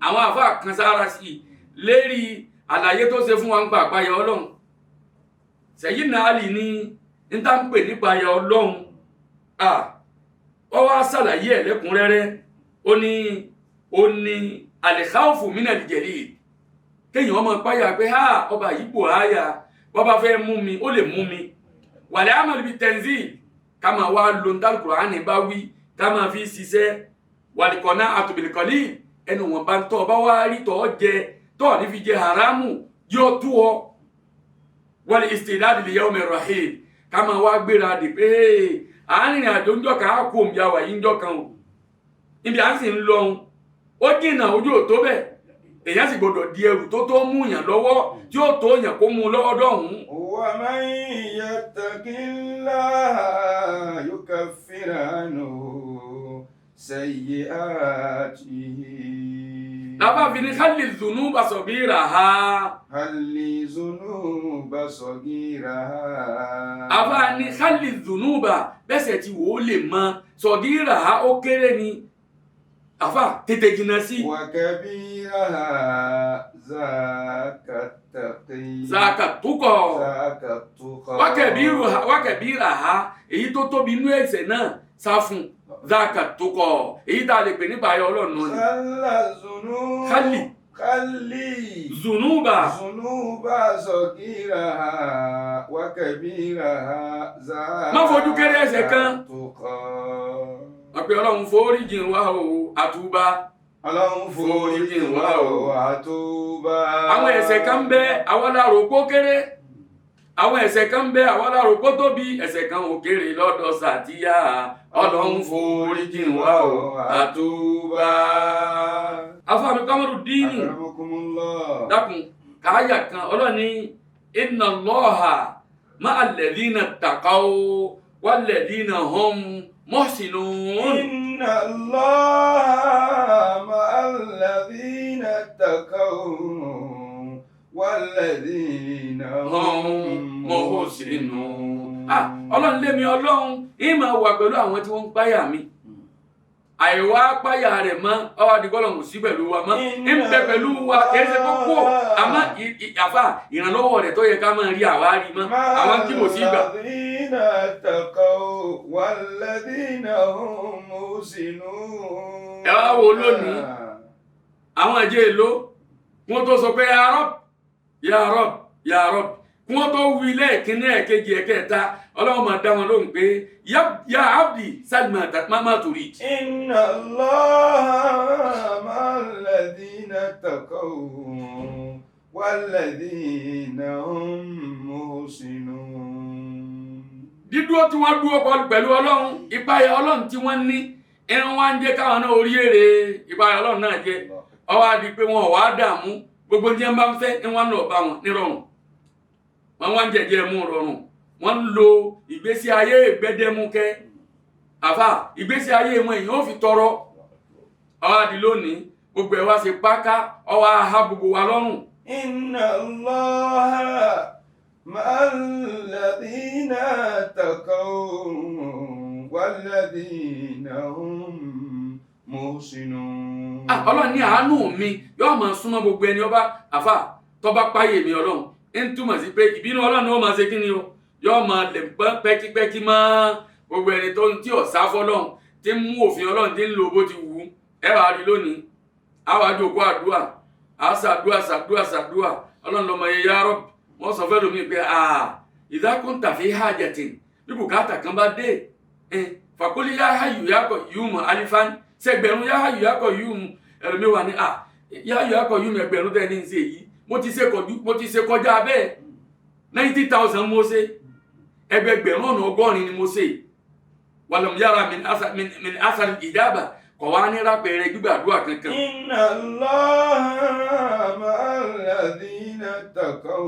àwọn àfa kan sára sí lérí àlàyé tó ṣe fún wa ń pa àpáyà ọlọ́run. Sayyidina Ali ní níta ń pè nípa àyà ọlọ́run ó wá ṣàlàyé ẹ̀ lẹ́kùnrẹ́rẹ́ ó ní al-khawfu min al-jalil kéèyàn ọmọ páyà pé ọba yìí bò áyà bọ́bá fẹ́ mú mi ó lè mú mi wal-amal bit-tanzil ká máa wá lo ní Al-Qur'ani bá wí ká máa fi ṣiṣẹ́ wal-qana'atu bil-qalil ẹnu wọn bá ń tọ́ ọba wá rí tọ́ jẹ tọ́ ní fi jẹ haramu yóò tú ọ wal-istidad li-yawmi rahil ká máa wá gbéra dì pé àárín àjò ń jọ kan á kó omi àwà yìí ń jọ kan o ibi à ń sì ń lọ ó jìnnà ojú ò tó bẹ́ẹ̀ èyàn sì gbọdọ̀ di ẹrù tó mú yàn lọ́wọ́ tí ó tó yàn kó mú lọ́wọ́ dọ̀hún. wa man yattaqillaha yukaffir anhu sayyi'atihi. lábá fi ní khalli dhunuba saghiraha. khalli dhunuba saghiraha. àbá ní khalli dhunuba bẹ́sẹ̀ tí wò ó lè mọ saghiraha ó kéré ni. àfà tètè jìnnà sí. wàkàbíraha zakataqi. zakatukọ. wákẹ̀bíraha èyí tó tóbi inú ẹ̀ṣẹ̀ náà sá fún zakatukọ èyí tá a lè pè nípa ayọ̀ ọlọ́run náà ni. khalli zunuba saghiraha wàkàbíraha zakataqi. má fojú kéré ẹ̀ṣẹ̀ kan. àpè ọlọ́run foríjìn wá o àtúbà. ọlọ́run foríjìn wá o àtúbà. àwọn ẹ̀ṣẹ̀ kan bẹ àwọn alárò kó kéré àwọn ẹ̀ṣẹ̀ kan bẹ àwọn alárò kó tóbi ẹ̀ṣẹ̀ kan ò kéré lọ́dọ̀ sàtíyà ọlọ́run foríjìn wá o àtúbà. afáàmì Kamaruddin dákun káyà kan ọlọ́ni inna Allaha ma'al ladhina ttaqaw wal ladhina hum محسنون. إن Inna Allaha ma'al-ladhina ttaqaw wal-ladhina hum muhsinun. Ọlọ́run lémi Ọlọ́run ìmọ̀ wà pẹ̀lú àwọn tí wọ́n ń páyà mi. Àìwá páyà rẹ̀ mọ́ ọwọ́ àdìgbọ́lọ̀ kò sí pẹ̀lú wa mọ́ ń bẹ pẹ̀lú wa kìí ṣe kókó àmọ́ àfà ìrànlọ́wọ́ rẹ̀ tó yẹ ká máa rí àwárí mọ́ àwọn tí mo sí gbà. Alladhina taqaw walladhina hum muhsinun. Ẹ wá wo lónìí àwọn ẹ̀jẹ̀ èlò wọ́n tó sọ pé ya Rabb ya Rabb ya Rabb wọ́n tó wí lẹ́ẹ̀kínní ẹ̀kejì ẹ̀kẹta Ọlọ́run máa dá wọn lóhùn pé ya abdi salma ma turid. Inna Allaha ma'al-ladhina taqaw wal-ladhina hum muhsinun. Dídúró tí wọ́n dúró pẹ̀lú Ọlọ́run ìpayà Ọlọ́run tí wọ́n ní ẹran wá ń jẹ́ káwọn náà orí èrè ìpayà Ọlọ́run náà jẹ́ ọwọ́ àdí pé wọn ò wá dààmú gbogbo tí wọ́n bá ń fẹ́ ni wọ́n lọ bá wọn nírọ̀rùn wọ́n wá ń jẹ̀jẹ̀ mú rọrùn wọ́n ń lo ìgbésí ayé gbẹdẹmukẹ́ àfà ìgbésí ayé wọn èèyàn ò fi tọrọ ọwọ́ àdí lónìí gbogbo ẹ̀ wá ṣe páká ọwọ́ àhá gbogbo wa lọ́rùn. Inna Allaha ma'al-ladhina taqaw wal-ladhina hum muhsinun. Ọlọ́run ní àánú mi yóò máa súnmọ́ gbogbo ẹni ọba àfà tó bá páyè mi Ọlọ́run ń túmọ̀ sí pé ìbínú Ọlọ́run ni ó máa ṣe kí ni o yóò máa lè pẹ́kípẹ́kí mọ́ gbogbo ẹni tó ń tí ọ̀sá fọ́lọ́run tí ń mú òfin Ọlọ́run tí ń lo bó ti wù ú ẹ wàá rí lónìí àwọn àjòkó àdúrà àṣàdúà Ọlọ́run lọ́mọ yẹ ya Rabb wọ́n sọ fẹ́ lómi pé idha kunta fi hajatin bí bùkátà kan bá dé faqul ya hayyu ya qayyum alifan sẹgbẹ̀rún ya hayyu ya qayyum ẹlòmí wà ní ya hayyu ya qayyum ẹgbẹ̀rún tẹ́ ní ń ṣe yìí mo ti ṣe kọjá bẹ́ẹ̀ 90,000 mo ṣe ẹgbẹ̀gbẹ̀rún ọ̀nà ọgọ́rin ni mo ṣe walam yara min asar ijaba kọ̀ wá ní rápẹ̀rẹ̀ gbígbàdúrà kankan. Inna Allaha ma'al-ladhina taqaw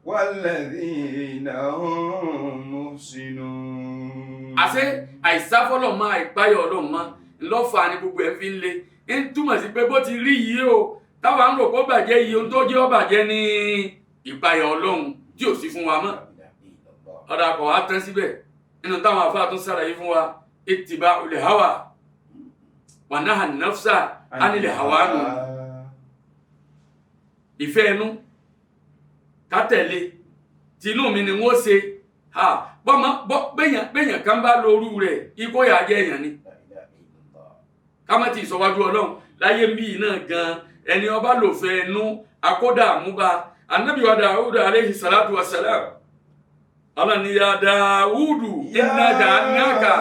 wal-ladhina hum muhsinun. Àṣé àìsáfọ́lọ̀ máa ìpáyọ̀ Ọlọ́run máa ńlọ́fà ní gbogbo ẹ̀ fi ń le ń túmọ̀ sí pé bó ti rí yìí o táwa ń rò kó bàjẹ́ yìí ohun tó jẹ́ ó bàjẹ́ ní ìpáyọ̀ Ọlọ́run tí ò sí fún wa mọ́ ọ̀dà kọ̀ wá tán síbẹ̀ nínú táwọn àfáà tún ṣàlàyé fún wa ittiba'ul hawa wa naha an-nafsa 'anil hawa nù ìfẹ́ ẹnu ká tẹ̀lé tinú mi ni wọ́n ṣe bẹ́yàn kan bá lórú rẹ̀ ikó yà jẹ́ èèyàn ni ká má ti ìsọwájú Ọlọ́run láyé ń bí náà gan ẹni ọba lò fẹ́ ẹnu akódà àmúba Ànábì wa Dáúdù alayhi salatu wa salam Allah ni ya Dáúdù inna ja'alnaka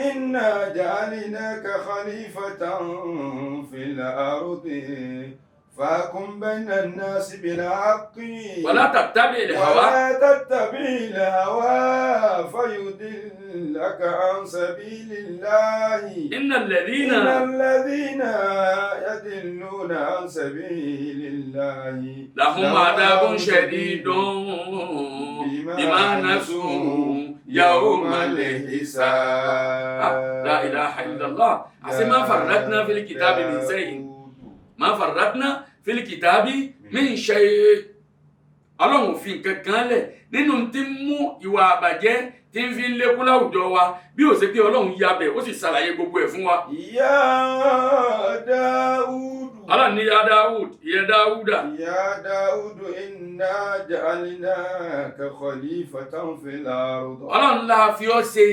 inna ja'alnaka khalifatan fil ardi فاحكم بين الناس بالحق ولا تتبع الهوى فيضلك عن سبيل الله إن الذين يضلون عن سبيل الله لهم عذاب شديد بما نسوا يوم الحساب لا إله إلا الله ما فرطنا في الكتاب من شيء ما فرطنا في الكتاب من شيء Ọlọ́run fi nǹkan kan lẹ̀ nínú tí ń mú ìwà àbàjẹ́ tí ń fi ń lékún láwùjọ wa bí ó ṣe pé Ọlọ́run ya bẹ̀ ó sì ṣàlàyé gbogbo ẹ̀ fún wa. Ya Dáúdù. Allah ní ya Dáúdù ya Dáúdà. Ya Dáúdù inna ja'alnaka khalifatan fil ard. Ọlọ́run la fi ọ́ ṣe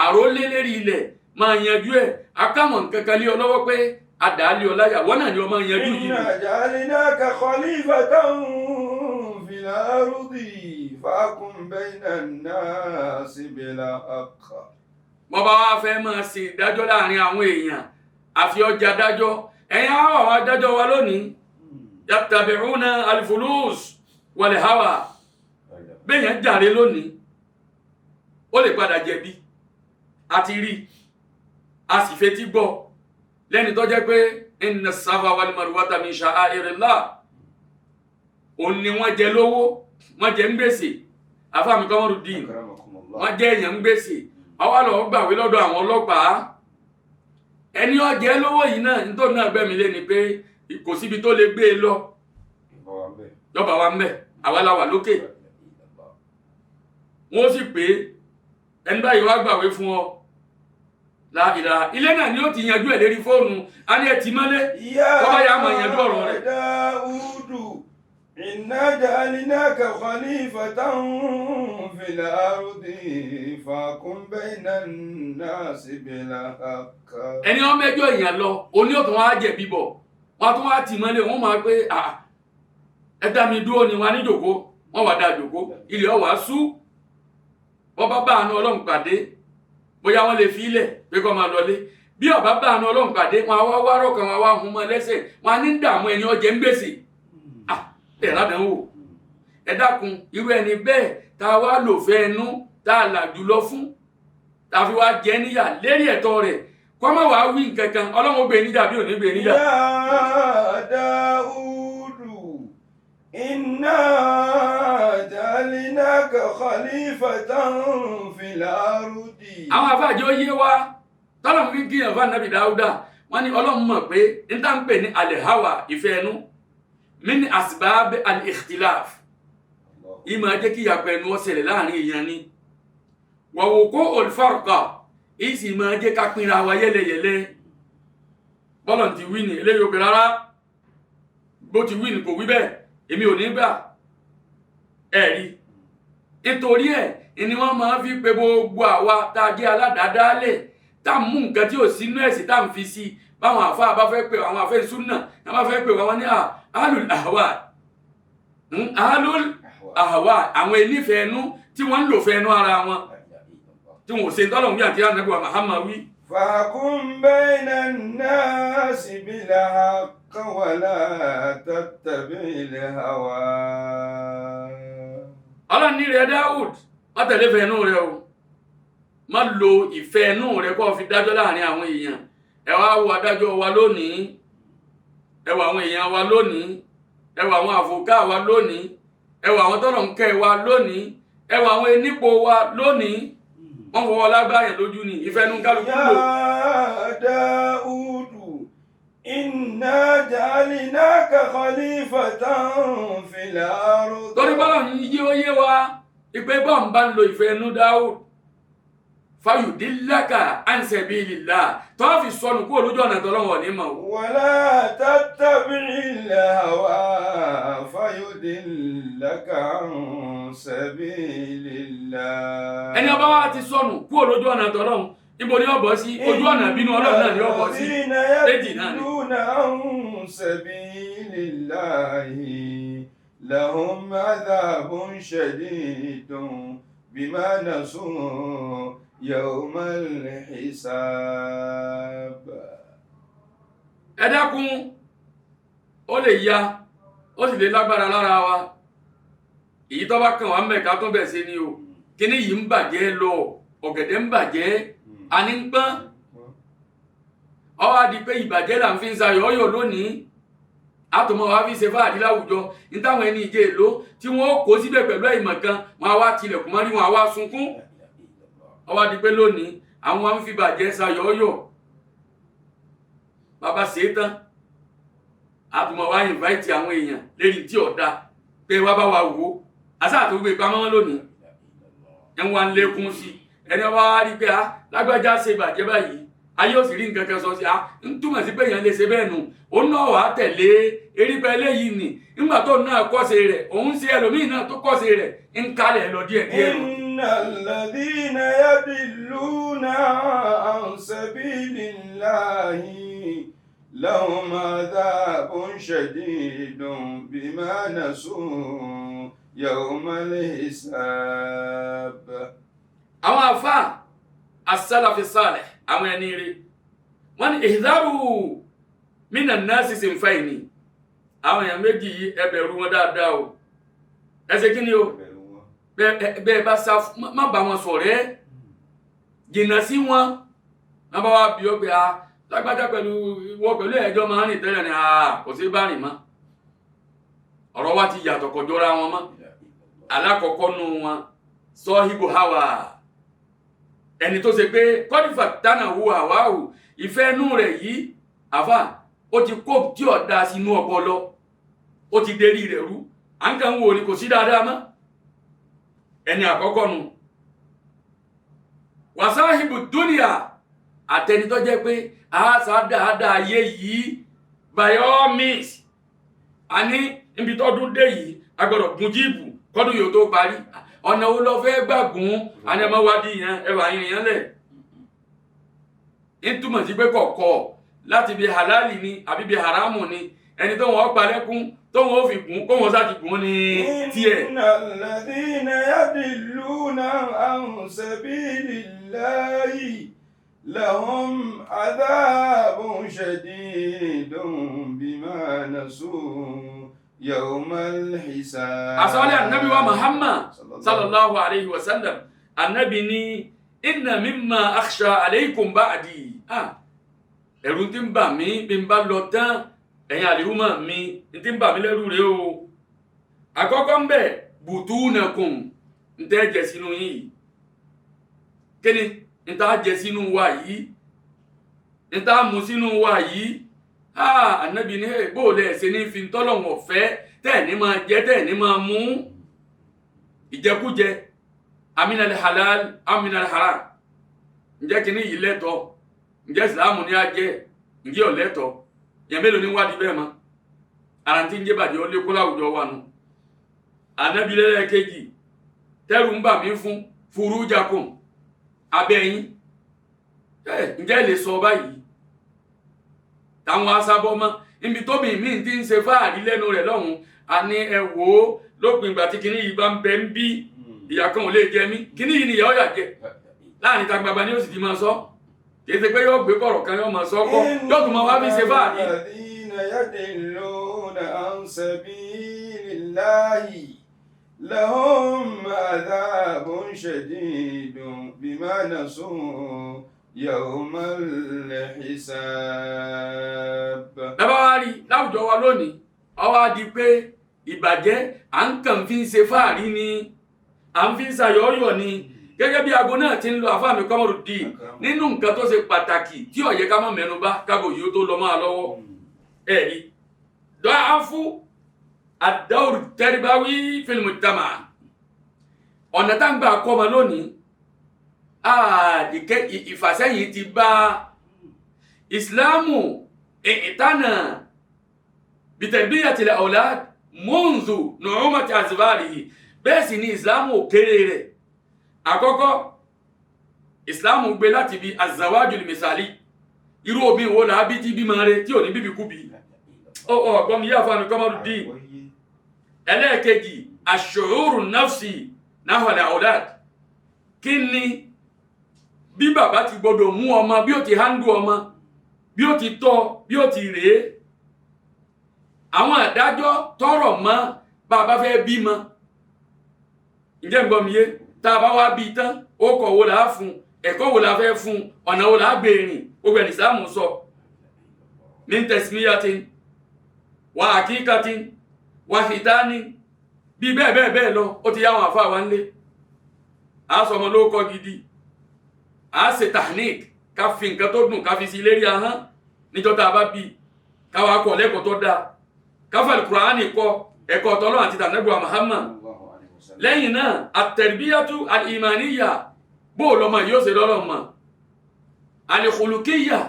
àrólé lérí ilẹ̀ máa yanjú ẹ̀ akáwọn nǹkan kan lé ọ lọ́wọ́ pé àdáálé ọláyà wọ́n náà ni ọmọ yanjú yìí. Inna ja'alnaka khalifatan fil ardi fahkum bayna an-nasi bil haqq. Bọ́ bá wá fẹ́ máa ṣe ìdájọ́ láàrin àwọn èèyàn àfi ọjà dájọ́ ẹ̀yin àwọn adájọ́ wa lónìí yattabi'una al-fulus wal-hawa bẹ́yàn jàre lónìí ó lè padà jẹ̀bi àti rí a sì fetí gbọ́ lẹ́ni tó jẹ́ pé inna as-safa wal-marwata min sha'airillah òun ni wọ́n jẹ lówó wọ́n jẹ ń gbèsè àfáàmì Kamaruddin wọ́n jẹ èèyàn ń gbèsè àwa lọ gbàwé lọ́dọ̀ àwọn ọlọ́pàá ẹni ọjẹ́ lówó yìí náà nítorí náà gbẹ̀mí lé ni pé kò síbi tó lè gbé e lọ yọba wa ń bẹ̀ àwa la wà lókè wọ́n sì pé ẹni báyìí wá gbàwé fún ọ láìra ilé náà ni ó ti yanjú ẹ̀ lérí fóònù a ní ẹ ti mọ́lé kọ́bá yà máa yanjú ọ̀rọ̀ rẹ̀. Dáúdù inna ja'alnaka khalifatan fil ardi fahkum baynan nasi bil haqq. ẹni wọn mẹ́jọ èèyàn lọ oní òtún wọn á jẹ̀bi bọ̀ wọn tún wá tì mọ́lé wọn máa pé ẹ dá mi dúró ni wọn ní jòkó wọn wà dá jòkó ilé ọwà sú wọn bá àánú Ọlọ́run pàdé bóyá wọn lè fi ilẹ̀ pé kó máa lọlé bí ọba bá àánú Ọlọ́run pàdé wọn wá wárọ̀ kan wọn wá hun mọ́ lẹ́sẹ̀ wọn ní dààmú ẹni ọjẹ́ ń gbèsè ẹ̀ ládàáwò ẹ dákun irú ẹni bẹ́ẹ̀ tá a wá lò fẹ́ ẹnu tá a là jùlọ fún tá a fi wá jẹ níyà lérí ẹ̀tọ́ rẹ̀ kó má wàá wí nǹkan kan Ọlọ́run ó gbé níjà bí ò ní gbé níjà. Ya Dáúdù inna ja'alnaka khalifatan fil ardi. àwọn afáàjọ yé wa tọ́lọ̀ fi kí ẹ̀fà nàbì Dáúdà wọ́n ní Ọlọ́run mọ̀ pé ní tá ń pè ní al-hawa ìfẹ́ ẹnu min asbab al-ikhtilaf ìmọ̀ jẹ́ kí ìyàpẹ̀ ẹnu ó ṣẹlẹ̀ láàrin èèyàn ni wa wuqu'ul farqa ìsì máa jẹ́ ká pinra wa yẹ́lẹyẹ̀lẹ bọ́lọ̀ ti wí ní eléyìí òpè rárá bó ti wí ní kò wí bẹ́ẹ̀ èmi ò ní gbà ẹ̀rí nítorí ẹ̀ ni wọ́n máa fi pe gbogbo àwa tá a jẹ́ aládàádálẹ̀ tá a mú nǹkan tí ò sínú ẹ̀sìn tá a ń fi sí báwọn àfáà bá fẹ́ pè àwọn àfẹ́ súnà náà bá fẹ́ pè wọ́n ní ahlul ahwa àwọn enífẹ̀ẹ́ ẹnu tí wọ́n ń lò fẹ́ ẹnu ara wọn tí wọ́n ò ṣe tọ́lọ̀ wí àti ànábì wa Muhammad wí. Fahkum baynan nasi bil haqq wa la tattabi'il hawa. Ọlọ́run ní rẹ̀ Dáúd má tẹ̀lé fẹ́ ẹnu rẹ o má lo ìfẹ́ ẹnu rẹ kó fi dájọ́ láàrin àwọn èèyàn ẹ wá wo adájọ́ wa lónìí ẹ wo àwọn èèyàn wa lónìí ẹ wo àwọn àfòká wa lónìí ẹ wo àwọn tọ́lọ̀ ń kẹ́ wa lónìí ẹ wo àwọn enípo wa lónìí wọ́n fọwọ́ lágbáyẹ̀ lójú ni ìfẹ́ ẹnu kálukú lò. Ya Dáúdù inna ja'alnaka khalifatan fil ardi. torí bọ́lá yí ó yé wa ìpé bọ́ọ̀ ń bá ń lo ìfẹ́ ẹnu Dáúd fayudillaka an sabilillah tó fi sọnù kó lójú ọ̀nà tọ́lọ́wọ̀ ní mọ̀. Wala tattabi'il hawa fayudillaka an sabilillah. ẹni ọba wa ti sọnù kó lójú ọ̀nà tọ́lọ́wọ̀ níbo ni ọbọ̀ sí ojú ọ̀nà bínú Ọlọ́run náà ni ọbọ̀ sí méjì náà ni. an sabilillahi lahum adhabun shadidun bima nasu yawmal hisab. ẹ dákun ó lè ya ó sì lè lágbára lára wa èyí tó bá kàn wá mẹ́ka tó bẹ̀ sí ni o kíní yìí ń bàjẹ́ lọ ọ̀gẹ̀dẹ̀ ń bàjẹ́ àní ń pọ́n ọwọ́ adi pé ìbàjẹ́ là ń fi ń sayọ̀ ọyọ̀ lónìí àtọmọ wa fi ṣe fáàdí láwùjọ ní táwọn ẹni ìjẹ́ èlò tí wọ́n kó síbẹ̀ pẹ̀lú ìmọ̀ kan wọn á wá tilẹ̀kùn mọ́rí wọn á wá sunkún ọwọ́ adi pé lónìí àwọn wa ń fi bàjẹ́ sayọ̀ ọyọ̀ bàbá ṣe é tán àtọmọ wa invite àwọn èèyàn lérí tí ọ̀dà pé wá bá wa wò ó àṣà àtúgbò ìpamọ́ lónìí ẹ̀ ń wá ń lékún sí ẹni ọba wa rí pé lágbájá ṣe bàjẹ́ báyìí ayé òsì rí nǹkan kan sọ sí ń túmọ̀ sí pé èèyàn lè ṣe bẹ́ẹ̀ nù òun náà wàá tẹ̀lé erípa eléyìí nì nígbà tó náà kọ́ṣe rẹ̀ òun ṣe ẹlòmíì náà tó kọ́ṣe rẹ̀ ń kalẹ̀ lọ díẹ̀ díẹ̀. Innal ladhina yadilluna an sabilillahi lahum adhabun shadidun bima nasu yawmal hisab. àwọn àfáà as-salafi salih àwọn ẹni rí wọ́n ní ihdaru minan nasi sinfayni àwọn èèyàn méjì yìí ẹ bẹ̀rù wọn dáadáa o ẹ ṣe kí ni o bẹ́ẹ̀ bá sá má bá wọn ṣọ̀rẹ́ jìnnà sí wọn wọ́n bá wá bí ó pé lágbájá pẹ̀lú wọ́n pẹ̀lú ẹjọ́ máa ń rìn tẹ́lẹ̀ ni kò sí bá rìn mọ́ ọ̀rọ̀ wa ti yàtọ̀ kọjọ́ra wọn mọ́ alákọ̀ọ́kọ́ nù wọn sọ́híbù hawa ẹni tó ṣe pé kọ́dífà tánà wo àwáwù ìfẹ́ inú rẹ̀ yìí àfà ó ti kó tí ọ̀dà sínú ọpọlọ ó ti dérí rẹ̀ rú à ń kàn wò ní kò sí dáadáa mọ́ ẹni àkọ́kọ́ nu wàsáhìbù dúnìyà àtẹnitọ́ jẹ́ pé àásá dáadáa ayé yìí by all means a ní ibi tọ́dún dé yìí agbọ́dọ̀ gun jíìpù kọ́dún yóò tó parí ọ̀nà wo lọ fẹ́ gbàgùn anẹ́mọ́wádìí yẹn ẹwà yìnyín lẹ̀ ń túmọ̀ sí pé kọ̀ọ̀kọ̀ láti bí halali ni àbí bí haramu ni ẹni tó wọ́n pa lẹ́kún tó wọ́n fi gùn kó wọ́n sá ti gùn ní tiẹ̀. innal ladhina yadilluna an sabilillahi lahum adhabun shadidun bima nasu yawmal hisab. asọ́lẹ̀ annabi wa Muhammad sallallahu alayhi wa sallam annabi ni inna mimma akhsha alaykum ba'di ẹ̀rù tí ń bà mí bí n bá lọ tán ẹ̀yin àlèhùmọ̀ mi tí ń bà mí lẹ́rù rẹ̀ o àkọ́kọ́ ń bẹ̀ butunakum ń tẹ́ jẹ sínú yìí kíni ń tá jẹ sínú wa yìí ń tá mú sínú wa yìí ànábì ní bóòlẹ̀ ẹ̀sẹ̀ ní fi tọ́lọ̀wọ̀n ọ̀fẹ́ tẹ́ẹ̀ ní máa jẹ tẹ́ẹ̀ ní máa mú ìjẹkújẹ aminal halal aminal haram ǹjẹ́ kíní yìí lẹ́tọ̀ọ́ ǹjẹ́ ìsìláàmù ní ajẹ́ ǹjẹ́ ọ̀lẹ́tọ̀ yẹn mélòó ní wádìí bẹ́ẹ̀ mọ́ ara tí ń jẹ́ bàjẹ́ ó lékún láwùjọ wa nù ànábì lẹ́lẹ́kejì tẹ́rù ń bà mí fún furujakum abẹ́yìn ǹjẹ́ lè sọ báyìí táwọn asábọ́ mọ́ níbi tóbi míì ti ń ṣe fáàrí lẹ́nu rẹ̀ lọ́hùn a ní ẹ wò ó lópin ìgbà tí kíní yìí bá ń bẹ ń bí ìyà kan ò lè jẹ mí kíní yìí ni ìyà ó yà jẹ láàrin ta gbagba ni ó sì ti máa sọ kìí ṣe pé yóò gbé kọ̀rọ̀ kan yóò máa sọ́kọ́ yóò tún máa wá bí ṣe fáàrí. alladhina yadilluna an sabilillahi lahum adhabun shadidun bima nasu yawmal hisab. lábá wá rí láwùjọ wa lónìí ọwọ́ á di pé ìbàjẹ́ à ń kàn fi ń ṣe fáàrí ni à ń fi ń ṣàyọ̀ọ́yọ̀ ni gẹ́gẹ́ bí aago náà ti ń lo àfáàmì Kamaruddin nínú nǹkan tó ṣe pàtàkì tí ó yẹ ká má mẹ́nu bà kábò yìí ó tó lọ máa lọ́wọ́ ẹ̀rí dọ́àfú ad-dawr at-tarbawi fil mujtama ọ̀nà tá ń gbà kọ́ ọmọ lónìí ìfàsẹ́yìn ti bá ìsìláàmù ìtànà bi tarbiyatil awlad munzu nu'umati azbarihi bẹ́ẹ̀ sì ni ìsìláàmù òkèrè rẹ̀ àkọ́kọ́ ìsìláàmù gbé láti bí azawajul misali irú obi wo la bí tí bímọ rẹ̀ tí ò ní bíbí kúbi ọgbọ́n mi yá fáàmì Kamaruddin ẹlẹ́ẹ̀kejì ash-shu'uru nafsi nahwa al-awlad kí ni bí bàbá ti gbọdọ̀ mú ọmọ bí ó ti handle ọmọ bí ó ti tọ́ bí ó ti rèé àwọn àdájọ́ tọrọ mọ́ bàbá fẹ́ bímọ ǹjẹ́ ń gbọ́ mi yé tá a bá wá bí tán ó kọ̀ wo là á fún ẹ̀kọ́ wo la fẹ́ fún ọ̀nà wo là á gbé rìn gbogbo ẹni Ìsìlámù sọ min tasmiyatin wa hakikatin wa hitani bí bẹ́ẹ̀ lọ ó ti yáwọn àfáà wa ńlé a sọ ọmọ lóókọ gidi a ṣe tahnik ká fi nǹkan tó dùn ká fi sí lérí ahọ́n níjọ́ tá a bá bí káwa kọ̀ lẹ́kọ̀ọ́ tó dáa káfà Al-Qur'ani kọ ẹ̀kọ́ tọ́lọ́ àti tànẹ́bùwà Muhammad lẹ́yìn náà at-tarbiyatu al-imaniyya bó lọ́mọ yóò ṣe lọ́lọ́mọ al-khuluqiyya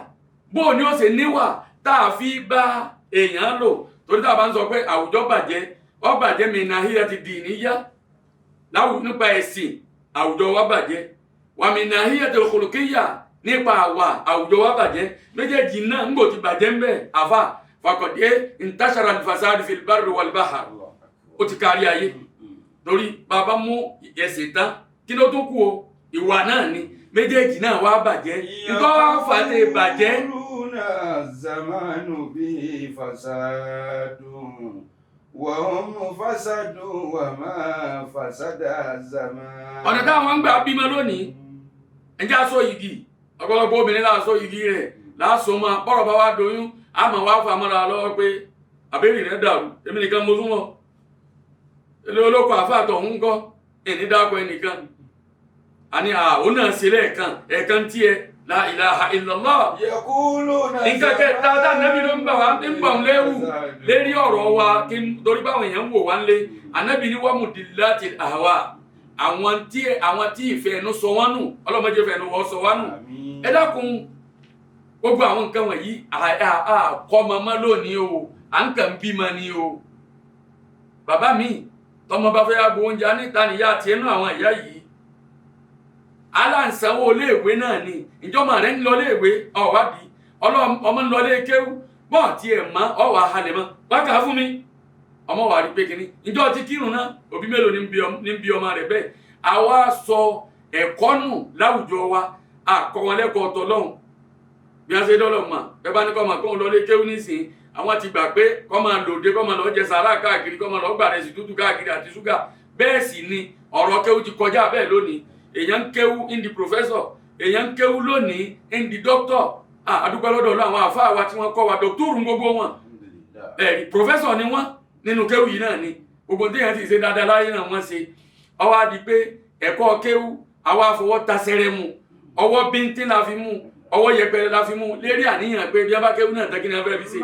bó ní ó ṣe níwà táà fi bá èèyàn lò torí tá a bá ń sọ pé àwùjọ bàjẹ́ ó bàjẹ́ min nahiyati diniyya nípa ẹ̀sìn àwùjọ wa bàjẹ́ wa min nahiyati al-khuluqiyya nípa àwà àwùjọ wa bàjẹ́ méjèèjì náà ń gbò ti bàjẹ́ ń bẹ̀ àfà faqad intashara al-fasadu fil barri wal bahr ó ti kárí ayé torí bàbá mú ẹ̀sìn tán kí ló tún kù o ìwà náà ni méjèèjì náà wá bàjẹ́ nǹkan wá fàtẹ́ bàjẹ́. zamanu bí fasadun wa hum fasadun wa ma fasada zaman. ọ̀nà táwọn ń gbà bímọ lónìí ẹjẹ́ aṣọ igi ọ̀pọ̀lọpọ̀ obìnrin láàṣọ igi rẹ̀ láàṣọ máa bọ́rọ̀ bá wá doyún a máa wá fà mọ́ra lọ́wọ́ pé àbẹ́rì rẹ̀ dàrú èmi nìkan mo súnmọ́ ilé olóko àfáàtọ̀ ń kọ́ ẹni dákọ̀ ẹnìkan àní òun náà ṣe ẹ̀ẹ̀kan tiẹ̀ la ilaha illallah. yaquluna nǹkan kẹta tá ànábì ló ń bà wá ń bà ń lẹ́rù lérí ọ̀rọ̀ wa kí torí báwọn èèyàn ń wò wá ń lé ànábì ní wamudillati ahwa àwọn tí ìfẹ́ ẹnu sọ wọ́n nù ọlọ́mọdé ìfẹ́ ẹnu wọ́n sọ wọ́n nù. ẹ dákun gbogbo àwọn nǹkan wọ̀nyí àkọ́ mọ́mọ́ lónìí o à ń kàn bímọ ni o. bàbá mi tọmọ bá fẹ́ agbo oúnjẹ níta níyà àti ẹnu àwọn ìyá yìí aláǹsanwó iléèwé náà ni ìjọba rẹ ń lọ iléèwé ọ̀wádìí ọmọ ń lọ ilé kéwú bọ́ọ̀ tí ẹ̀ mọ́ ọ̀wà halẹ̀ mọ́ wákà fún mi ọmọ wà rí pé kínní ìjọ ti kírun náà òbí mélòó ní bí ọmọ rẹ̀ bẹ́ẹ̀ àwa sọ ẹ̀kọ́ nù láwùjọ wa àkọ́ wọn lẹ́kọ̀ọ́ tọ́lọ́hùn bí wọ́n ṣe dọ́lọ̀ mọ̀ bẹ́ẹ̀ bá ní kọ́ máa kó wọn lọ ilé kéwú nísìnyí àwọn ti gbà pé kọ́ máa lòdì kọ́ máa lọ jẹ sàrà káàkiri kọ́ máa lọ gbà rẹ̀ sí tútù káàkiri àti ṣúgà bẹ́ẹ̀ sì ni ọ̀rọ̀ kéwú ti kọjá bẹ́ẹ̀ lónìí èèyàn ń kéwú ń di professor èèyàn ń kéwú lónìí ń di doctor àdúgbò lọ́dọ̀ ọ̀lọ́ àwọn àfáà wa tí wọ́n kọ́ wa dọ́kítọ́rù gbogbo wọn professor ni wọ́n nínú kéwú yìí náà ni gbogbo téèyàn ti ṣe dáadáa láyé náà wọ́n ṣe ọwọ́ adi pé ẹ̀kọ́ kéwú àwa àfọwọ́ tasẹ̀rẹ̀ mu ọwọ́ bíntín la fi mú ọwọ́ yẹpẹrẹ la fi mú lérí àníyàn pé bí a bá kéwú náà tẹ́kí ni a fẹ́ fi ṣe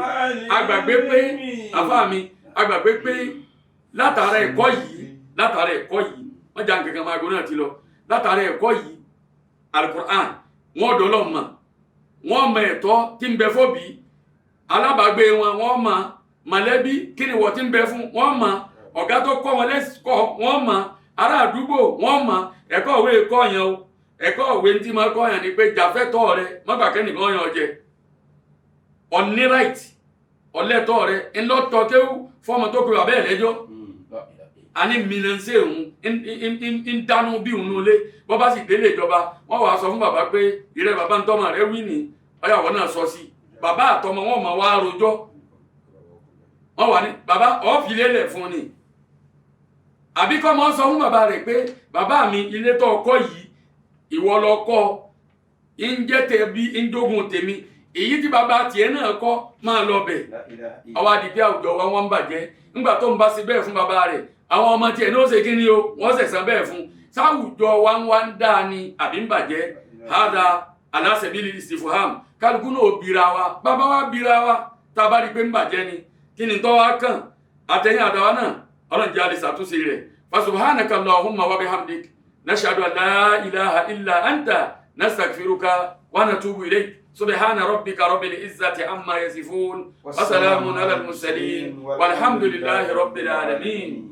agbàgbé pé àfáà mi agbàgbé pé látara ẹ̀kọ́ yìí wọ́n jà nǹkan kan máa gbó náà ti lọ látara ẹ̀kọ́ yìí alukur'an wọ́n dọ́lọ́ mọ̀ wọ́n mọ ẹ̀tọ́ tí ń bẹ fóbi alábàágbé wọn wọ́n mọ mọ̀lẹ́bí kí ni wọ́n ti ń bẹ fún wọ́n mọ ọ̀gá tó kọ́ wọn lẹ́sìkọ́ wọ́n mọ ará àdúgbò wọ́n mọ ẹ̀kọ́ òwe kọ́ yẹn o ẹ̀kọ́ òwe tí máa kọ́ yẹn ni pé jàfẹ́tọ̀ rẹ mọ́gbàkẹ́ nìkan yẹn jẹ ọ̀ní right ọ̀lẹ́tọ̀ rẹ ńlọ́tọ̀ kéwú fọ́ọ̀mù tó pe bàbá ẹ̀ lẹ́jọ́ ani minanse òun ń dánú bí òun nulẹ̀ bọ́ bá sì délé ìjọba wọ́n wàá sọ fún bàbá pé ìrẹ́ bàbá ń tọ́mọ rẹ wí ní ọyàwó náà sọ sí bàbá àtọmọ wọn máa wá rojọ́ wọ́n wà ní bàbá ọ̀ọ́fì lélẹ̀ fún ni àbí kọ́ mọ́ sọ fún bàbá rẹ̀ pé bàbá mi ilé tó kọ́ yìí ìwọ lọ kọ́ ń jẹ́ tẹ̀bí ń dógún tèmi èyí tí bàbá tiẹ̀ náà kọ́ máa lọ bẹ̀ ọwọ́ àdìpé àwùjọ wa wọ́n ń bàjẹ́ nígbà tó ń bá ṣe bẹ́ẹ̀ fún bàbá rẹ̀ àwọn ọmọ tiẹ̀ ní ó ṣe kí ni o wọ́n ṣẹ̀ṣẹ̀ bẹ́ẹ̀ fún sáwùjọ wa ń dáa ni àbí ń bàjẹ́ hádà aláṣẹ̀bílì istifham kálukú náà bira wa bàbá wa bira wa tá a bá rí i pé ń bàjẹ́ ni kí ni tọ́ wa kàn àtẹ̀yìn àtàwa náà ọlọ́run jẹ́ àlè ṣàtúnṣe rẹ̀ fa subhanaka allahumma wa bihamdik nashhadu an la ilaha illa anta nastaghfiruka wa natubu ilayk سبحان ربك رب العزة عما يصفون وسلام على المرسلين والحمد لله رب العالمين